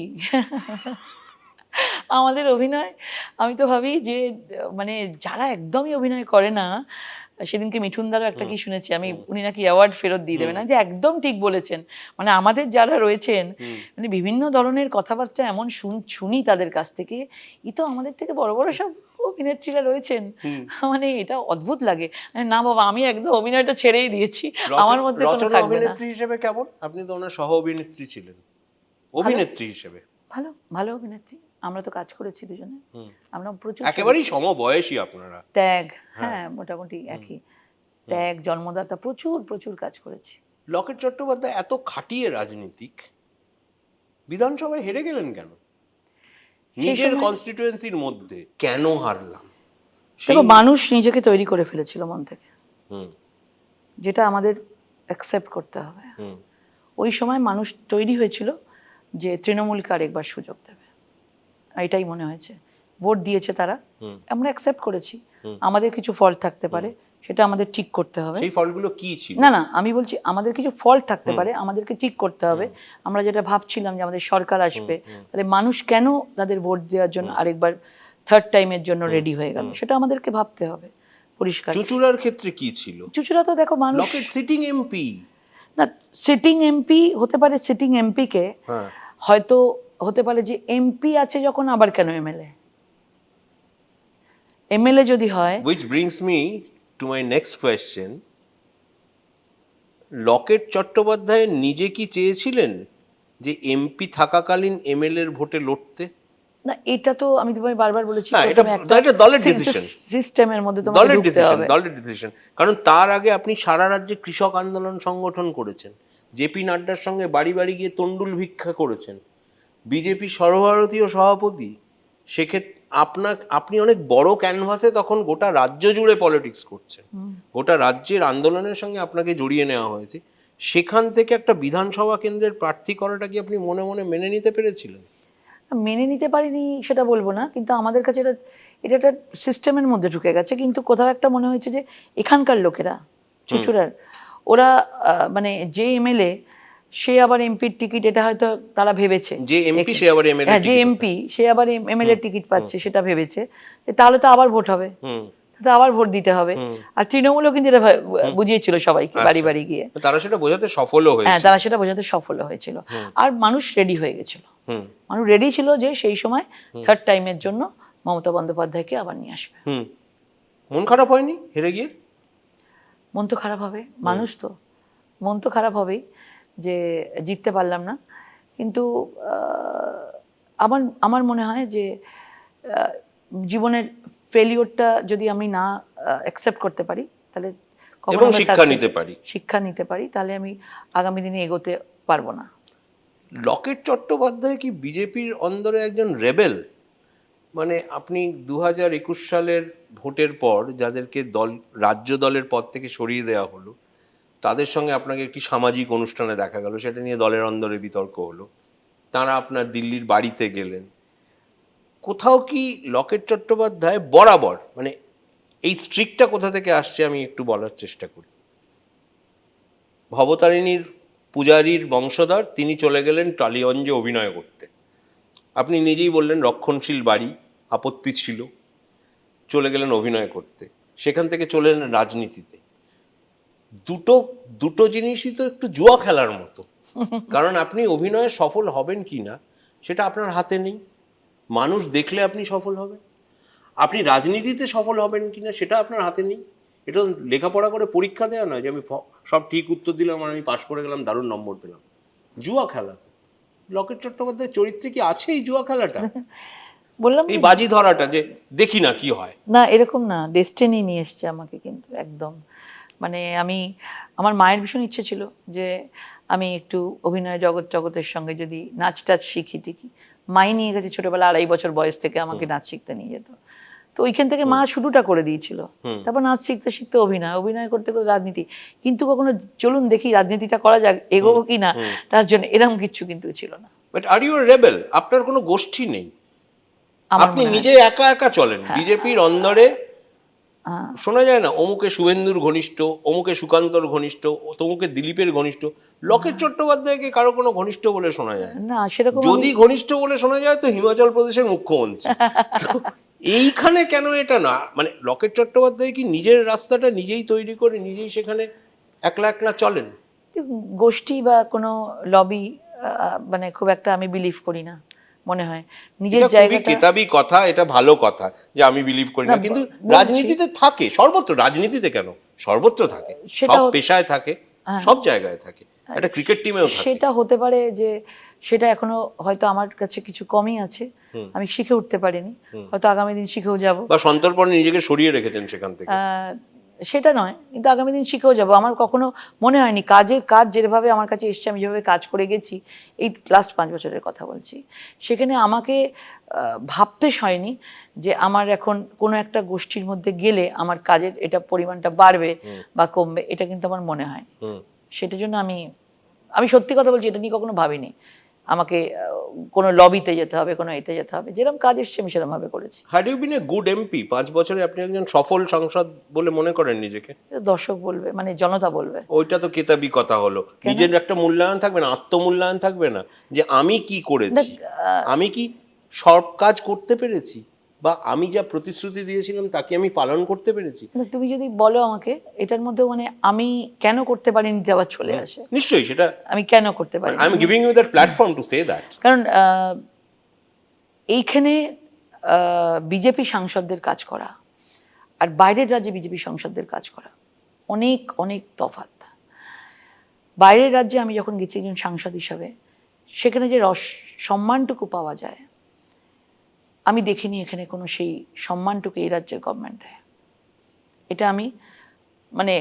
আমাদের অভিনয়, আমি তো ভাবি যে মানে যারা একদমই অভিনয় করে না, সেদিনকে মিঠুনদারও একটা কি শুনেছি আমি, উনি নাকি অ্যাওয়ার্ড ফেরত দিয়ে দেবেন, যে একদম ঠিক বলেছেন। মানে আমাদের যারা রয়েছেন, মানে বিভিন্ন ধরনের কথাবার্তা এমন শুনি তাদের কাছ থেকে, ই তো আমাদের থেকে বড় বড় সব অভিনেত্রীরা রয়েছেন, মানে এটা অদ্ভুত লাগে। না বাবা, আমি একদম অভিনয়টা ছেড়েই দিয়েছি, আমার মধ্যে কোনো রচনা থাকবে না। অভিনেত্রী হিসেবে কেমন? আপনি তো ওনার সহ অভিনেত্রী ছিলেন, অভিনেত্রী হিসেবে ভালো, ভালো অভিনেত্রী, আমরা তো কাজ করেছি দুজনে, আমরা প্রচুর একেবারেই সমবয়সী আপনারা। ত্যাগ, হ্যাঁ মোটামুটি একই, ত্যাগ, জন্মদাতা, প্রচুর প্রচুর কাজ করেছি। লকেট চট্টোপাধ্যায় এত খাটিয়ে রাজনীতিক, বিধানসভায় হেরে গেলেন কেন? নিজের কনস্টিটিউয়েন্সির মধ্যে কেন হারলাম? দেখো, মানুষ নিজেকে তৈরি করে ফেলেছিল মন থেকে, হুম যেটা আমাদের অ্যাকসেপ্ট করতে হবে। ওই সময় মানুষ তৈরি হয়েছিল যে তৃণমূলকে আরেকবার সুযোগ দেবে, এটাই মনে হয়েছে, ভোট দিয়েছে তারা, আমরা অ্যাকসেপ্ট করেছি। আমাদের কিছু ফল্ট থাকতে পারে, সেটা আমাদের ঠিক করতে হবে। সেই ফলগুলো কি ছিল? না না, আমি বলছি আমাদের কিছু ফল্ট থাকতে পারে, আমাদেরকে ঠিক করতে হবে। আমরা যেটা ভাবছিলাম যে আমাদের সরকার আসবে, তাহলে মানুষ কেন তাদের ভোট দেওয়ার জন্য আরেকবার থার্ড টাইমের জন্য রেডি হয়ে গেল, সেটা আমাদেরকে ভাবতে হবে পরিষ্কার। চুঁচুড়ার ক্ষেত্রে কি ছিল? চুঁচুড়া তো দেখো, মানুষ লকেট সিটিং এমপি, না, সিটিং এমপি হতে পারে, সিটিং এমপি কে হয়তো হতে পারে যে এমপি আছে যখন, আবার কেন এমএলএ? এমএলএ যদি হয়, which brings me to my next question, Locket Chattopadhyay নিজে কি চেয়েছিলেন যে এমপি থাকাকালীন এমএলএ এর ভোটে লড়তে? না, এটা তো আমি তোমায় বারবার বলেছি, না, এটা দলের ডিসিশন, সিস্টেমের মধ্যে তোমাকে দলের ঢুকতে ডিসিশন, হবে। দলের ডিসিশন। কারণ তার আগে আপনি সারা রাজ্যে কৃষক আন্দোলন সংগঠন করেছেন, জেপি নাড্ডার সঙ্গে বাড়ি বাড়ি গিয়ে তন্ডুল ভিক্ষা করেছেন, বিজেপি সর্বভারতীয় সভাপতি। সেক্ষেত্রে আপনি অনেক বড় ক্যানভাসে তখন গোটা রাজ্য জুড়ে পলিটিক্স করছেন, গোটা রাজ্যের আন্দোলনের সঙ্গে আপনাকে জড়িয়ে নেওয়া হয়েছে। সেখান থেকে একটা বিধানসভা কেন্দ্রের প্রার্থী করাটা কি আপনি মনে মনে মেনে নিতে পেরেছিলেন? মেনে নিতে পারিনি সেটা বলবো না, কিন্তু আমাদের কাছে এটা একটা সিস্টেমের মধ্যে ঢুকে গেছে। কিন্তু কোথাও একটা মনে হয়েছে যে এখানকার লোকেরা, চুঁচুড়ার, ওরা মানে যে এমএলএ সে আবার এমপির টিকিট, এটা হয়তো তারা ভেবেছে, যে এমপি সে আবার এমএলএ, হ্যাঁ, যে এমপি সে আবার এমএলএ টিকিট পাচ্ছে, সেটা ভেবেছে তাহলে তো আবার ভোট হবে, আবার ভোট দিতে হবে। আর তৃণমূলও কিন্তু এটা বুঝিয়েছিল সবাইকে বাড়ি বাড়ি গিয়ে, তারা সেটা বোঝাতে সফলও হয়েছে। হ্যাঁ, তারা সেটা বোঝাতে সফল হয়েছিল। আর মানুষ রেডি হয়ে গেছিল, মানুষ রেডি ছিল যে সেই সময় থার্ড টাইমের জন্য মমতা বন্দ্যোপাধ্যায়কে আবার নিয়ে আসবে। মন খারাপ হয়নি হেরে গিয়ে? মন তো খারাপ হবে, মানুষ তো, মন তো খারাপ হবেই যে জিততে পারলাম না। কিন্তু আমার মনে হয় যে জীবনের ফেলিওরটা যদি আমি না অ্যাকসেপ্ট করতে পারি, তাহলে এবং শিক্ষা নিতে পারি, তাহলে আমি আগামী দিনে এগোতে পারবো না। লকেট চট্টোপাধ্যায় কি বিজেপির অন্দরে একজন রেবেল? মানে আপনি 2021 সালের ভোটের পর যাদেরকে রাজ্য দলের পদ থেকে সরিয়ে দেওয়া হলো, তাদের সঙ্গে আপনাকে একটি সামাজিক অনুষ্ঠানে দেখা গেল, সেটা নিয়ে দলের অন্দরে বিতর্ক হলো, তারা আপনার দিল্লির বাড়িতে গেলেন। কোথাও কি লকেট চট্টোপাধ্যায় বরাবর, মানে এই স্ট্রিকটা কোথা থেকে আসছে আমি একটু বলার চেষ্টা করি। ভবতারিণীর পূজারীর বংশধর, তিনি চলে গেলেন টালিগঞ্জে অভিনয় করতে। আপনি নিজেই বললেন রক্ষণশীল বাড়ি, আপত্তি ছিল, চলে গেলেন অভিনয় করতে, সেখান থেকে চলে এলেন রাজনীতিতে। দুটো জিনিসই তো একটু জুয়া খেলার মতো। কারণ আপনি অভিনয়ে সফল হবেন কি না সেটা আপনার হাতে নেই। মানুষ দেখলে আপনি সফল হবেন। আপনি রাজনীতিতে সফল হবেন কি না সেটা আপনার হাতে নেই। এটা লেখাপড়া করে পরীক্ষা দেওয়া নয় যে আমি সব ঠিক উত্তর দিলাম আর আমি পাশ করে গেলাম, দারুণ নম্বর পেলাম। জুয়া খেলা তো। লকেট চট্টোপাধ্যায়ের চরিত্রে কি আছে এই জুয়া খেলাটা, বললাম এই বাজি ধরাটা যে দেখি না কি হয়? না, এরকম না, ডেস্টিনি নিয়ে এসছে আমাকে কিন্তু একদম। মানে আমার মায়ের ভীষণ ইচ্ছে ছিল যে আমি একটু অভিনয় জগতের সঙ্গে যদি নাচ টাচ শিখি টিকি। মাই নিয়ে গেছে ছোটবেলা, 2.5 বছর বয়স থেকে আমাকে নাচ শিখতে নিয়ে যেত। তো ওইখান থেকে মা শুরুটা করে দিয়েছিল। তারপর নাচ শিখতে শিখতে অভিনয় করতে করতে রাজনীতি। কিন্তু কখনো চলুন দেখি রাজনীতিটা করা যাক, এগোবো কি না, তার জন্য এরকম কিচ্ছু কিন্তু ছিল না। But are you rebel? আপনার কোনো গোষ্ঠী নেই, আমার আপনি মনে হয় নিজে একা একা চলেন। বিজেপির অন্দরে শোনা যায় না অমুকে শুভেন্দুর ঘনিষ্ঠ, অমুকে সুকান্তর ঘনিষ্ঠ, তমুকে দিলীপের ঘনিষ্ঠ। লকেট চট্টোপাধ্যায়কে কারো কোনো ঘনিষ্ঠ বলে শোনা যায় না। না, সেরকম যদি ঘনিষ্ঠ বলে শোনা যায় তো হিমাচল প্রদেশের মুখ্যমন্ত্রী। তো এইখানে কেন এটা না? মানে লকেট চট্টোপাধ্যায় কি নিজের রাস্তাটা নিজেই তৈরি করে নিজেই সেখানে একলা একলা চলেন? গোষ্ঠী বা কোনো লবি মানে খুব একটা আমি বিলিভ করি না। মনে হয় নিজের এটা খুবই জায়গাটা। কেতাবি কথা, এটা ভালো কথা যে আমি বিলিভ করি না, না, কিন্তু বলছি। রাজনীতিতে থাকে সর্বত্র। রাজনীতিতে কেন, সর্বত্র থাকে, সেটা সব পেশায় থাকে, সব জায়গায় থাকে, একটা ক্রিকেট টিমেও থাকে। সেটা হতে পারে যে সেটা এখনো হয়তো আমার কাছে কিছু কমই আছে, আমি শিখে উঠতে পারিনি, হয়তো আগামী দিন শিখেও যাব। বা সন্তর্পণে নিজেকে সরিয়ে রেখেছেন সেখান থেকে। সেটা নয়, কিন্তু আগামী দিন শিখেও যাব। আমার কখনো মনে হয়নি কাজ যেভাবে আমার কাছে এসছে, আমি যেভাবে কাজ করে গেছি, এই লাস্ট 5 বছরের কথা বলছি, সেখানে আমাকে ভাবতে হয়নি যে আমার এখন কোনো একটা গোষ্ঠীর মধ্যে গেলে আমার কাজের এটা পরিমাণটা বাড়বে বা কমবে, এটা কিন্তু আমার মনে হয়। সেটার জন্য আমি সত্যি কথা বলছি, এটা নিয়ে কখনো ভাবিনি আমাকে কোনো লবিতে যেতে হবে, কোনো এতে যেতে হবে। যেরকম কাজ এসছে আমি সেরকম ভাবে করেছি। Had you been a good MP? 5 বছরে আপনি একজন সফল সাংসদ বলে মনে করেন নিজেকে? এটা দর্শক বলবে, মানে জনতা বলবে। ওইটা তো কেতাবি কথা হলো। নিজের একটা মূল্যায়ন থাকবে না, আত্মমূল্যায়ন থাকবে না, যে আমি কি করেছি, আমি কি সব কাজ করতে পেরেছি, বা আমি যা প্রতিশ্রুতি দিয়েছিলাম তাকে আমি পালন করতে পেরেছি? তুমি যদি বলো আমাকে এটার মধ্যে, মানে আমি কেন করতে পারিনি এটা আবার চলে আসে। নিশ্চয়ই সেটা আমি কেন করতে পারি, I am giving you that platform to say that. কারণ এইখানে বিজেপি সাংসদদের কাজ করা আর বাইরের রাজ্যে বিজেপি সাংসদদের কাজ করা অনেক অনেক তফাৎ। বাইরের রাজ্যে আমি যখন গেছি একজন সাংসদ হিসাবে, সেখানে যে সম্মানটুকু পাওয়া যায়, আমি দেখিনি এখানে কোনো সেই সম্মানটুকু এই রাজ্যের গভর্নমেন্ট দেয়। এটা আমি মানে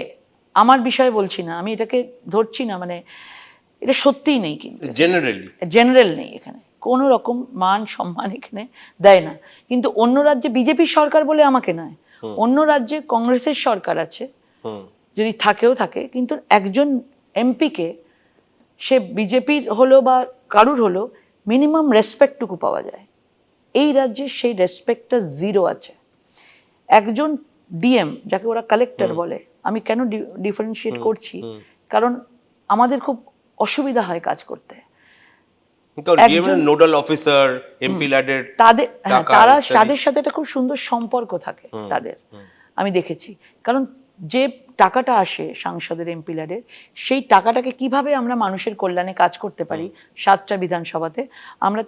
আমার বিষয়ে বলছি না, আমি এটাকে ধরছি না, মানে এটা সত্যিই নেই, কিন্তু জেনারেল নেই এখানে কোনো রকম মান সম্মান এখানে দেয় না। কিন্তু অন্য রাজ্যে বিজেপির সরকার বলে আমাকে নয়, অন্য রাজ্যে কংগ্রেসের সরকার আছে, যদি থাকে, কিন্তু একজন এমপিকে, সে বিজেপির হলো বা কারুর হলো, মিনিমাম রেসপেক্টটুকু পাওয়া যায়। এই রাজ্যে সেই রেসপেক্টটা জিরো আছে। একজন ডিএম, যাকে ওরা কালেক্টর বলে, আমি কেন ডিফারেন্সিয়েট করছি, কারণ আমাদের খুব অসুবিধা হয় কাজ করতে। নোডাল অফিসার, এমপি ল্যাডের তাদের সাথে একটা খুব সুন্দর সম্পর্ক থাকে তাদের, আমি দেখেছি। কারণ যে টাকাটা আসে সাংসদের, এমপি ল্যাডের, সেই টাকাটাকে কিভাবে আমরা মানুষের কল্যাণে কাজ করতে পারি, 7টা বিধানসভাতে আমরা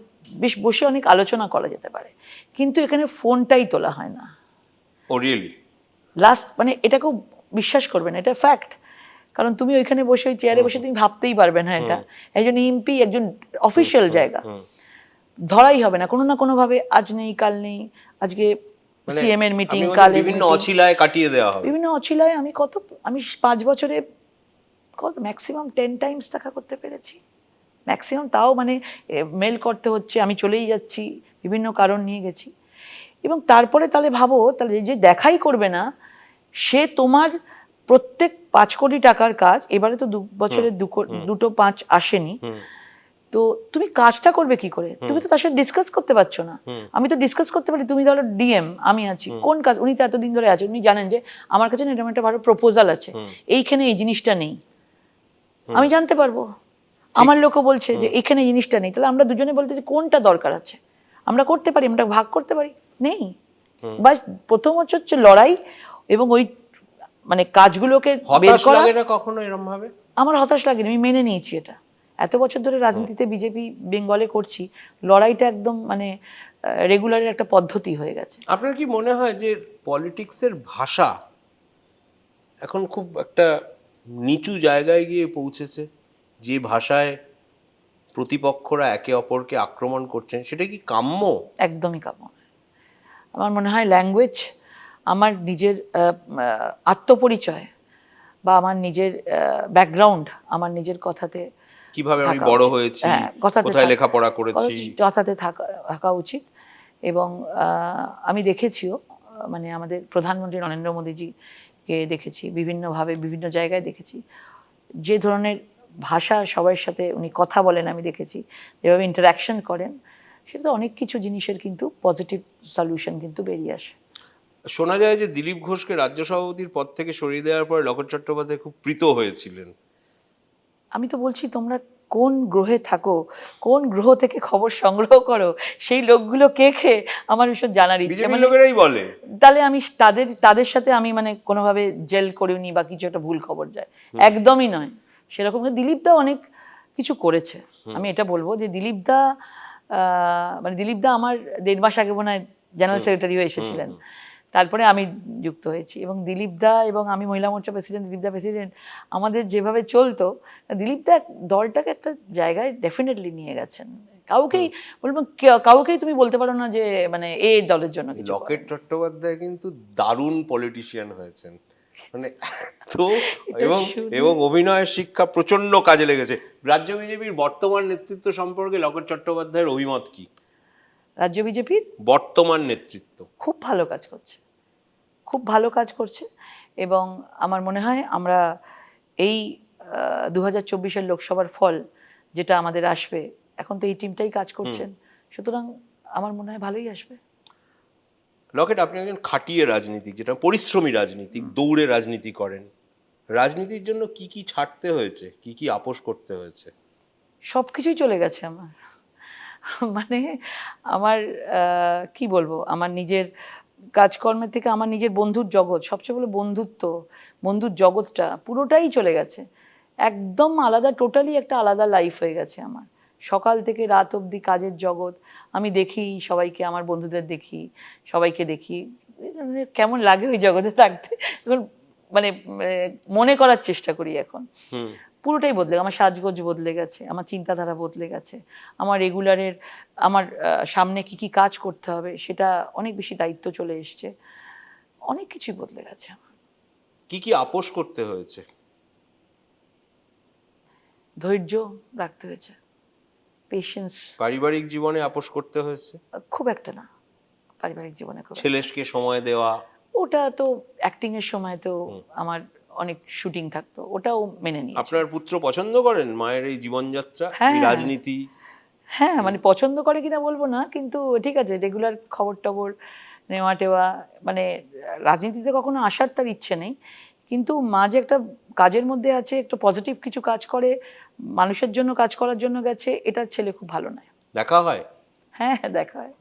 বেশ বসে অনেক আলোচনা করা যেতে পারে, কিন্তু এখানে ফোনটাই তোলা হয় না। ও রিয়েলি? লাস্ট, মানে এটাকে বিশ্বাস করবেন, এটা ফ্যাক্ট। কারণ তুমি ওইখানে বসে, ওই চেয়ারে বসে তুমি ভাবতেই পারবে না এটা একজন এমপি, একজন অফিসিয়াল জায়গা, ধরাই হবে না কোনো না কোনো ভাবে। আজ নেই কাল নেই, আজকে সিএম এর মিটিং, কাল বিভিন্ন অছিলায় কাটিয়ে দেওয়া হবে, বিভিন্ন অছিলায়। আমি 5 বছরে ম্যাক্সিমাম 10 টাইমস দেখা করতে পেরেছি, ম্যাক্সিমাম। তাও মানে মেল করতে হচ্ছে, আমি চলেই যাচ্ছি, বিভিন্ন কারণ নিয়ে গেছি। এবং তারপরে তাহলে ভাবো, তাহলে যে দেখাই করবে না, সে তোমার প্রত্যেক 5 কোটি টাকার কাজ, এবারে তো 2 বছরে 2টো 5 আসেনি, তো তুমি কাজটা করবে কি করে? তুমি তো তার সাথে ডিসকাস করতে পারছো না। আমি তো ডিসকাস করতে পারি, তুমি ধরো ডিএম, আমি আছি, কোন কাজ, উনি তো এতদিন ধরে আছেন, উনি জানেন যে আমার কাছে না এরকম একটা ভালো প্রপোজাল আছে, এইখানে এই জিনিসটা নেই, আমি জানতে পারবো। আমার লোকও বলছে যে এখানে এই জিনিসটা নেই, তাহলে আমরা দুজনে বলতে যে কোনটা দরকার আছে, আমরা করতে পারি, আমরা ভাগ করতে পারি, নেই। বা প্রথম হচ্ছে লড়াই, এবং ওই মানে কাজগুলোকে বের করা। কখনো এরকম ভাবে আমার হতাশ লাগেনি, আমি মেনে নিয়েছি এটা। এত বছর ধরে রাজনীতিতে বিজেপি বেঙ্গলে করছি, লড়াইটা একদম মানে রেগুলারের একটা পদ্ধতি হয়ে গেছে। আপনার কি মনে হয় যে পলিটিক্সের ভাষা এখন খুব একটা নিচু জায়গায় গিয়ে পৌঁছেছে, যে ভাষায় প্রতিপক্ষরা একে অপরকে আক্রমণ করছেন, সেটা কি কাম্য? একদমই কাম্য নয়। আমার মনে হয় ল্যাঙ্গুয়েজ, আমার নিজের আত্মপরিচয় বা আমার নিজের ব্যাকগ্রাউন্ড, আমার নিজের কথাতে কিভাবে আমি থাকা বড় উচিত। হয়েছি, হ্যাঁ, কথাতে কোথায় লেখাপড়া করেছি, কথাতে থাকা থাকা উচিত। এবং আমি দেখেছিও, মানে আমাদের প্রধানমন্ত্রী নরেন্দ্র মোদীজিকে দেখেছি বিভিন্নভাবে, বিভিন্ন জায়গায় দেখেছি যে ধরনের ভাষা সবার সাথে উনি কথা বলেন, আমি দেখেছি যেভাবে ইন্টারাকশন করেন, সেটা অনেক কিছু জিনিসের কিন্তু পজিটিভ সলিউশন কিন্তু বেরিয়ে আসে। শোনা যায় যে দিলীপ ঘোষকে রাজ্য সভাপতির পদ থেকে সরিয়ে দেওয়ার পরে লকেট চট্টোপাধ্যায় খুব প্রীত হয়েছিলেন। আমি তো বলছি, তোমরা কোন গ্রহে থাকো, কোন গ্রহ থেকে খবর সংগ্রহ করো, সেই লোকগুলো কে কে আমার ভীষণ জানার ইচ্ছে। বিজেপির মানে লোকেরাই বলে। তাহলে আমি তাদের সাথে আমি মানে কোনোভাবে জেল করিনি বা কিছু একটা ভুল খবর যায়, একদমই নয়। সেরকম দিলীপ দা অনেক কিছু করেছে। আমি এটা বলবো যে দিলীপ দা মানে দিলীপ দা আমার 1.5 মাস আগে মনে হয় জেনারেল সেক্রেটারি হয়ে এসেছিলেন, তারপরে আমি যুক্ত হয়েছি। এবং দিলীপ দা এবং আমি মহিলা মোর্চা প্রেসিডেন্ট, দিলীপ দা প্রেসিডেন্ট, আমাদের যেভাবে চলতো, দিলীপ দা দলটাকে একটা জায়গায় ডেফিনেটলি নিয়ে গেছেন। কাউকেই বলবো, কাউকেই তুমি বলতে পারো না যে মানে এই দলের জন্য কিছু লকেট করেনি। চট্টোপাধ্যায় কিন্তু দারুণ পলিটিশিয়ান হয়েছেন, মানে তো এটা এবং শুনে- এবং অভিনয়ের শিক্ষা প্রচন্ড কাজে লেগেছে। রাজ্য বিজেপির বর্তমান নেতৃত্ব সম্পর্কে লকেট চট্টোপাধ্যায়ের অভিমত কি? রাজ্য বিজেপির বর্তমান নেতৃত্ব খুব ভালো কাজ করছে, খুব ভালো কাজ করছে। এবং আমার মনে হয় আমরা এই 2024-এর লোকসভার ফল যেটা আমাদের আসবে, এখন তো এই টিমটাই কাজ করছেন, সুতরাং আমার মনে হয় ভালোই আসবে। লকেট, আপনি একজন খাটিয়ে রাজনীতিক, যেটা পরিশ্রমী রাজনীতিক, দৌড়ে রাজনীতি করেন। রাজনীতির জন্য কি কি ছাড়তে হয়েছে, কি কি আপোষ করতে হয়েছে? সব কিছুই চলে গেছে আমার। মানে আমার কি বলবো, আমার নিজের কাজকর্মের থেকে আমার নিজের বন্ধুর জগৎ, সবচেয়ে বড় বন্ধুত্ব, বন্ধুর জগৎটা পুরোটাই চলে গেছে। একদম আলাদা, টোটালি একটা আলাদা লাইফ হয়ে গেছে আমার। সকাল থেকে রাত অবধি কাজের জগৎ। আমি দেখি সবাইকে, আমার বন্ধুদের দেখি, সবাইকে দেখি, মানে কেমন লাগে ওই জগতে থাকতে। এখন মানে মনে করার চেষ্টা করি এখন। পুরোটাই বদলে, আমার সাজগোজ বদলে গেছে, আমার চিন্তাধারা বদলে গেছে, আমার রেগুলারের আমার সামনে কি কি কাজ করতে হবে সেটা অনেক বেশি দায়িত্ব চলে এসছে, অনেক কিছুই বদলে গেছে আমার। কি কি আপোষ করতে হয়েছে? ধৈর্য রাখতে হয়েছে, পেশেন্স। পারিবারিক জীবনে আপোষ করতে হয়েছে? খুব একটা না, পারিবারিক জীবনে খুব একটা। ছেলেকে সময় দেওয়া? ওটা তো অ্যাক্টিং এর সময় তো আমার অনেক শুটিং থাকতো, ওটাও মেনে নিয়েছি। আপনার পুত্র পছন্দ করেন মায়ের এই জীবনযাত্রা, এই হ্যাঁ। রাজনীতি? হ্যাঁ, মানে পছন্দ করে কিনা বলবো না, কিন্তু ঠিক আছে, রেগুলার খবর টবর নেওয়া টেওয়া, মানে রাজনীতিতে কখনো আসার তার ইচ্ছে নেই, কিন্তু মা যে একটা কাজের মধ্যে আছে, একটু পজিটিভ কিছু কাজ করে, মানুষের জন্য কাজ করার জন্য গেছে, এটা ছেলে খুব ভালো নয়। দেখা হয়? হ্যাঁ হ্যাঁ, দেখা হয়।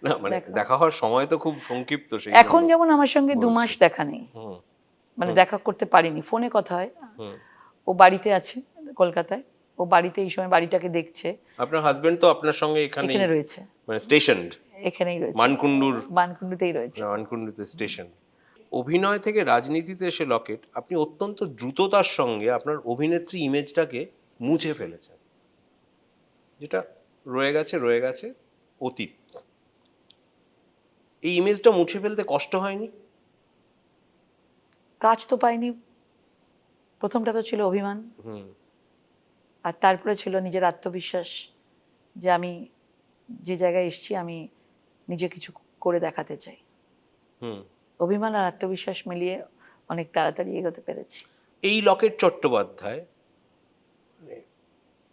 না মানে দেখা হওয়ার সময় তো খুব সংক্ষিপ্ত, সেই এখন জন্য যেমন আমার সঙ্গে 2 মাস বলছি। দেখা নেই, হুম মানে দেখা করতে পারিনি, ফোনে কথা হয়। হুম। ও বাড়িতে আছে কলকাতায়, ও বাড়িতে এই সময় বাড়িটাকে দেখছে। আপনার হাজবেন্ড তো আপনার সঙ্গে এখানেই, এখানে রয়েছে, মানে স্টেশনড? এখানেই রয়েছে, মানকুণ্ডুর, বানকুণ্ডুতেই রয়েছে। মানকুণ্ডুতে স্টেশন। অভিনয় থেকে রাজনীতিতে এসে লকেট, আপনি অত্যন্ত দ্রুততার সঙ্গে আপনার অভিনেত্রী ইমেজটাকে মুছে ফেলেছেন, যেটা রয়ে গেছে অতীত। এই ইমেজটা মুছে ফেলতে কষ্ট হয়নি? কাজ তো পাইনি, প্রথমটা তো ছিল অভিমান, আর তারপরে ছিল নিজের আত্মবিশ্বাস, যে আমি যে জায়গায় এসেছি আমি নিজে কিছু করে দেখাতে চাই। অভিমান আর আত্মবিশ্বাস মিলিয়ে অনেক তাড়াতাড়ি এগোতে পেরেছি। এই লকেট চট্টোপাধ্যায়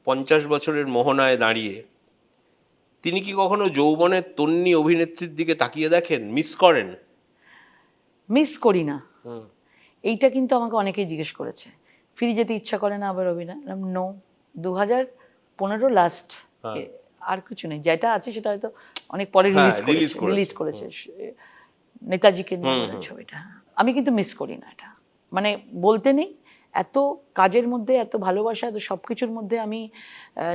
50 বছরের মোহনায় দাঁড়িয়ে তিনি কি কখনো যৌবনের তন্নি অভিনেত্রীর দিকে তাকিয়ে দেখেন, মিস করেন? মিস করি না, এইটা কিন্তু আমাকে অনেকেই জিজ্ঞেস করেছে, ফিরে যেতে ইচ্ছা করে না আবার অভিনয়? নো, 2015 লাস্ট, আর কিছু নেই, যেটা আছে সেটা হয়তো অনেক পরে রিলিজ করেছে নেতাজিকে নিয়ে ছবিটা। আমি কিন্তু মিস করি না এটা, মানে বলতে নেই, এত কাজের মধ্যে, এত ভালোবাসা, এত সব কিছুর মধ্যে আমি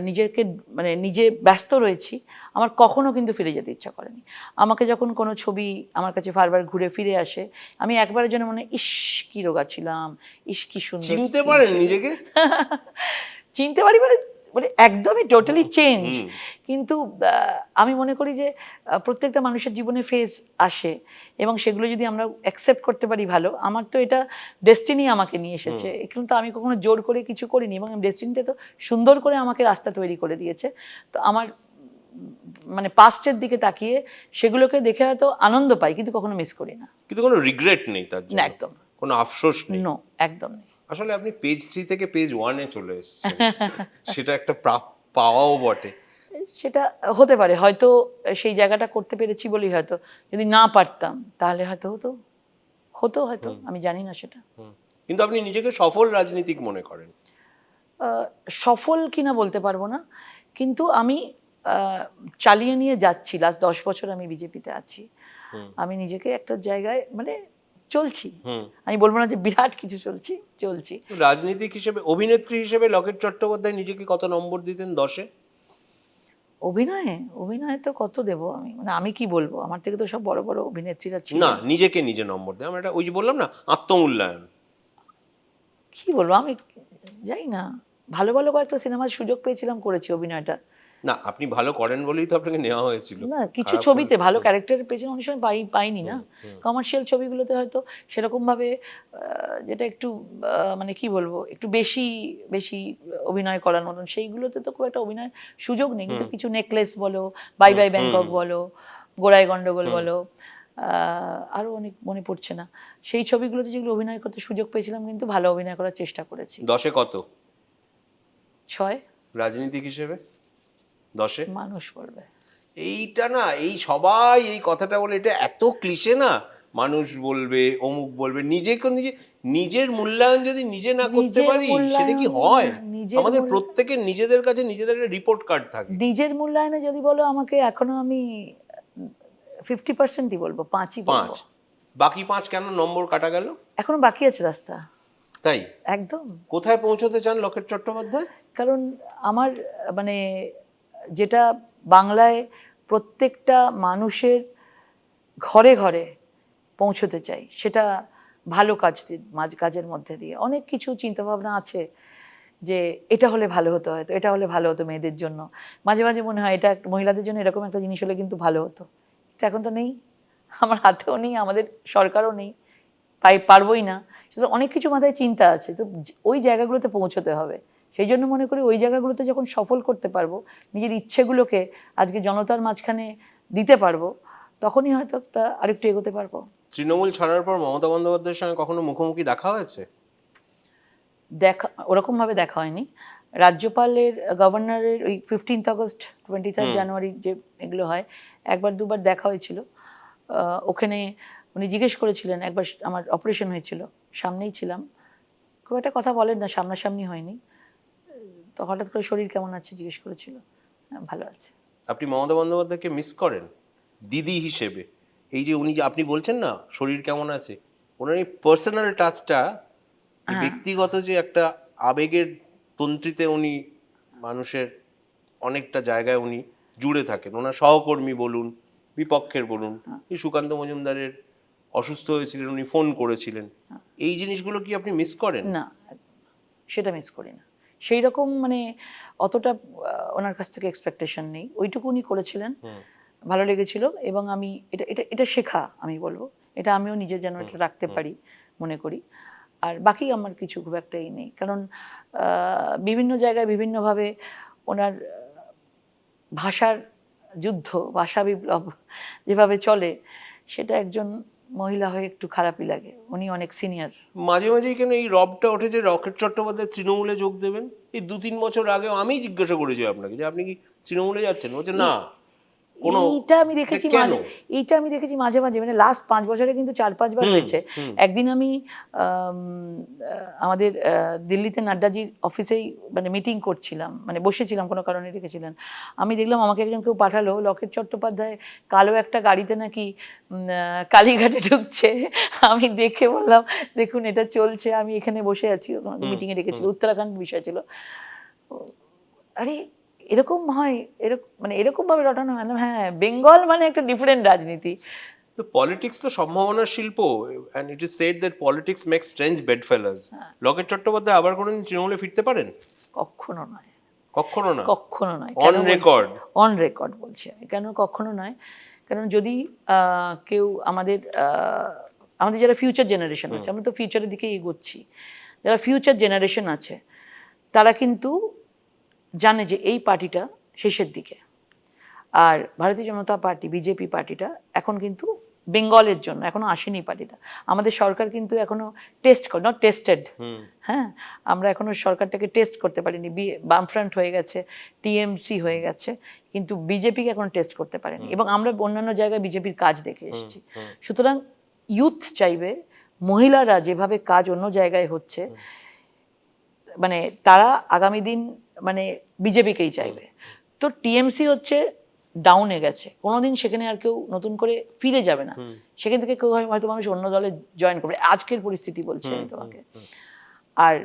নিজেকে মানে নিজে ব্যস্ত রয়েছি, আমার কখনো কিন্তু ফিরে যেতে ইচ্ছা করেনি। আমাকে যখন কোনো ছবি আমার কাছে বারবার ঘুরে ফিরে আসে, আমি একবারের জন্য মনে হয়, ইস কি রোগা ছিলাম, ইস কি সুন্দর চিনতে skin পারেন ছিল। নিজেকে? চিনতে পারি মানে মানে একদমই টোটালি চেঞ্জ। হুম। কিন্তু আমি মনে করি যে প্রত্যেকটা মানুষের জীবনে ফেজ আসে এবং সেগুলো যদি আমরা অ্যাকসেপ্ট করতে পারি ভালো। আমার তো এটা ডেস্টিনি আমাকে নিয়ে এসেছে, কিন্তু আমি কখনো জোর করে কিছু করিনি এবং ডেস্টিনিটা তো সুন্দর করে আমাকে রাস্তা তৈরি করে দিয়েছে। তো আমার মানে পাস্টের দিকে তাকিয়ে সেগুলোকে দেখে হয়তো আনন্দ পাই, কিন্তু কখনো মিস করি না। কিন্তু কোনো রিগ্রেট নেই তার না, জন্য, একদম কোনো আফসোস নেই। নো, একদম নেই। আসলে আপনি পেজ 3 থেকে পেজ 1 এ চলে এসেছেন, সেটা একটা পাওয়াও বটে। সেটা হতে পারে, হয়তো সেই জায়গাটা করতে পেরেছি বলেই হয়তো। যদি না পারতাম তাহলে হয়তো হতো হতো হয়তো, আমি জানি না সেটা। কিন্তু আপনি নিজেকে সফল রাজনীতিক মনে করেন? আহ, সফল কিনা বলতে পারবো না, কিন্তু আমি চালিয়ে নিয়ে যাচ্ছি। লাস্ট 10 বছর আমি বিজেপিতে আছি। আমি নিজেকে একটা জায়গায় মানে চলছি। আমি বলবো না যে বিরাট কিছু চলছি। রাজনীতিক হিসেবে, অভিনেত্রী হিসেবে লকেট চট্টোপাধ্যায় নিজেকে কত নম্বর দিতেন 10-এ? অভিনয়ে তো কত দেবো আমি, মানে আমি কি বলবো, আমার থেকে তো সব বড় বড় অভিনেত্রীরা না, ছিলেন। নিজেকে নিজে নম্বর দেয়। আমরা এটা ওই যে বললাম না, আত্মমূল্যায়ন। কি বলবো আমি, যাই না, ভালো ভালো কয়েকটা সিনেমার সুযোগ পেয়েছিলাম, করেছি অভিনয়টা। না, আপনি ভালো করেন বলেই তো আপনাকে নেওয়া হয়েছিল। না, কিছু খারাপ ছবিতে করে- ভালো ক্যারেক্টারের পেছনে অনেক সময় পাইনি না। কমার্শিয়াল ছবিগুলোতে হয়তো সেরকমভাবে যেটা একটু মানে কি বলবো, একটু বেশি বেশি অভিনয় করার মতন, সেইগুলোতে তো খুব একটা অভিনয় সুযোগ নেই। কিন্তু কিছু নেকলেস বলো, বাই বাই ব্যাংকক বলো, গোড়ায় গন্ডগোল বলো, আরও অনেক মনে পড়ছে না, সেই ছবিগুলোতে যেগুলো অভিনয় করতে সুযোগ পেয়েছিলাম, কিন্তু ভালো অভিনয় করার চেষ্টা করেছি। 10-এ কত 6 রাজনীতিক হিসেবে? 10-এ মানুষ বলবে। এইটা না, এই সবাই এই কথাটা বলে, এটা এত ক্লিশে না, মানুষ বলবে, অমুক বলবে। নিজের মূল্যায়ন যদি নিজে না করতে নিজের পারি, সেটা কি মূল্যায়ন, হয়? নিজের আমাদের মূল্য প্রত্যেকের নিজেদের কাছে নিজেদের একটা রিপোর্ট কার্ড থাকে। নিজের মূল্যায়নে যদি বলো আমাকে, এখনো আমি 50%ই বলবো, 5ই বলবো। 5, বাকি 5 কেন নম্বর কাটা গেল? এখনো বাকি আছে রাস্তা। তাই? একদম। কোথায় পৌঁছতে চান লকেট চট্টোপাধ্যায়? কারণ আমার মানে যেটা বাংলায় প্রত্যেকটা মানুষের ঘরে ঘরে পৌঁছতে চাই, সেটা ভালো কাজের মধ্যে দিয়ে। অনেক কিছু চিন্তাভাবনা আছে যে এটা হলে ভালো হতো, হয়তো এটা হলে ভালো হতো মেয়েদের জন্য। মাঝে মাঝে মনে হয় এটা মহিলাদের জন্য এরকম একটা জিনিস হলে কিন্তু ভালো হতো, কিন্তু এখন তো নেই, আমার হাতেও নেই, আমাদের সরকারও নেই, পারবোই না। সুতরাং অনেক কিছু মাথায় চিন্তা আছে, তো ওই জায়গাগুলোতে পৌঁছতে হবে। সেই জন্য মনে করি ওই জায়গাগুলোতে যখন সফল করতে পারবো, নিজের ইচ্ছেগুলোকে আজকে জনতার মাঝখানে দিতে পারবো, তখনই হয়তো আরেকটু এগোতে পারবো। তৃণমূল ছাড়ার পর মমতা বন্দ্যোপাধ্যায়ের সঙ্গে কখনো মুখোমুখি দেখা হয়েছে? ওরকমভাবে দেখা হয়নি। রাজ্যপালের, গভর্নরের ওই 15th আগস্ট, 23rd জানুয়ারি যে এগুলো হয়, একবার দুবার দেখা হয়েছিল। ওখানে উনি জিজ্ঞেস করেছিলেন, একবার আমার অপারেশন হয়েছিল, সামনেই ছিলাম, খুব একটা কথা বলেন না, সামনাসামনি হয়নি, তো হঠাৎ করে শরীর কেমন আছে জিজ্ঞেস করেছিল। ভালো আছে। আপনি মমতা বন্দ্যোপাধ্যায়কে মিস করেন দিদি হিসেবে? এই যে উনি যে আপনি বলছেন না শরীর কেমন আছে, ওনার এই পার্সোনাল টাচটা, ব্যক্তিগত যে একটা আবেগের তন্ত্রীতে উনি মানুষের অনেকটা জায়গায় উনি জুড়ে থাকেন। ওনার সহকর্মী বলুন, বিপক্ষের বলুন, এই সুকান্ত মজুমদারের অসুস্থ হয়েছিলেন, উনি ফোন করেছিলেন, এই জিনিসগুলো কি আপনি মিস করেন? না, সেটা মিস করি না। সেই রকম মানে অতটা ওনার কাছ থেকে এক্সপেকটেশন নেই, ওইটুকু উনি করেছিলেন, ভালো লেগেছিল। এবং আমি এটা এটা এটা শেখা, আমি বলবো এটা আমিও নিজের যেন এটা রাখতে পারি মনে করি। আর বাকি আমার কিছু খুব একটাই নেই, কারণ বিভিন্ন জায়গায় বিভিন্নভাবে ওনার ভাষার যুদ্ধ, ভাষা বিপ্লব যেভাবে চলে, সেটা একজন মহিলা হয়ে একটু খারাপই লাগে। উনি অনেক সিনিয়র। মাঝে মাঝেই কেন এই রবটা ওঠে যে রকেট চট্টোপাধ্যায় তৃণমূলে যোগ দেবেন? এই 2-3 বছর আগে আমি জিজ্ঞাসা করেছি আপনাকে যে আপনি কি তৃণমূলে যাচ্ছেন, বলছে না। কোনো এইটা আমি দেখেছি কেন? এইটা আমি দেখেছি মাঝে মাঝে, মানে লাস্ট 5 বছরে কিন্তু 4-5 বার হয়েছে। একদিন আমি আমাদের দিল্লিতে নাড্ডাজির অফিসেই মানে মিটিং করছিলাম, মানে বসেছিলাম, কোনো কারণে রেখেছিলেন। আমি দেখলাম আমাকে একজন কেউ পাঠালো, লকেট চট্টোপাধ্যায় কালো একটা গাড়িতে নাকি কালীঘাটে ঢুকছে। আমি দেখে বললাম দেখুন এটা চলছে, আমি এখানে বসে আছি, মিটিংয়ে রেখেছিল, উত্তরাখণ্ড বিষয় ছিল। আরে এরকম হয়, এরকম মানে এরকম ভাবে রটানো হয় না। হ্যাঁ, বেঙ্গল মানে একটা ডিফারেন্ট রাজনীতি। তো পলিটিক্স তো সম্ভাবনার শিল্প, and it is said that politics makes strange bedfellows. Locket Chattopadhyay আবার কোনোদিন তৃণমূলে ফিরতে পারেন? কখনো নয়, কখনো না? কখনো নয়। On record? অন রেকর্ড বলছি আমি। কেন কখনো নয়? কারণ যদি কেউ আমাদের আমাদের যারা ফিউচার জেনারেশন আছে, আমরা তো ফিউচারের দিকে এগোচ্ছি, যারা ফিউচার জেনারেশন আছে তারা কিন্তু জানে যে এই পার্টিটা শেষের দিকে। আর ভারতীয় জনতা পার্টি, বিজেপি পার্টিটা এখন কিন্তু বেঙ্গলের জন্য এখনো আসেনি পার্টিটা। আমাদের সরকার কিন্তু এখনো নট টেস্টেড। হ্যাঁ, আমরা এখনো সরকারটাকে টেস্ট করতে পারিনি। বামফ্রন্ট হয়ে গেছে, টিএমসি হয়ে গেছে, কিন্তু বিজেপিকে এখন টেস্ট করতে পারেনি। এবং আমরা অন্যান্য জায়গায় বিজেপির কাজ দেখে এসেছি। সুতরাং ইউথ চাইবে, মহিলারা যেভাবে কাজ অন্য জায়গায় হচ্ছে, মানে তারা আগামী দিন মানে বিজেপিকেই চাইবে। তো টিএমসি হচ্ছে ডাউনে গেছে, কোনোদিন সেখানে আর কেউ নতুন করে ফিরে যাবে না। সেখান থেকে কেউ হয়তো মানুষ অন্য দলে জয়েন করবে, আজকের পরিস্থিতি বলছি আমি তোমাকে। আর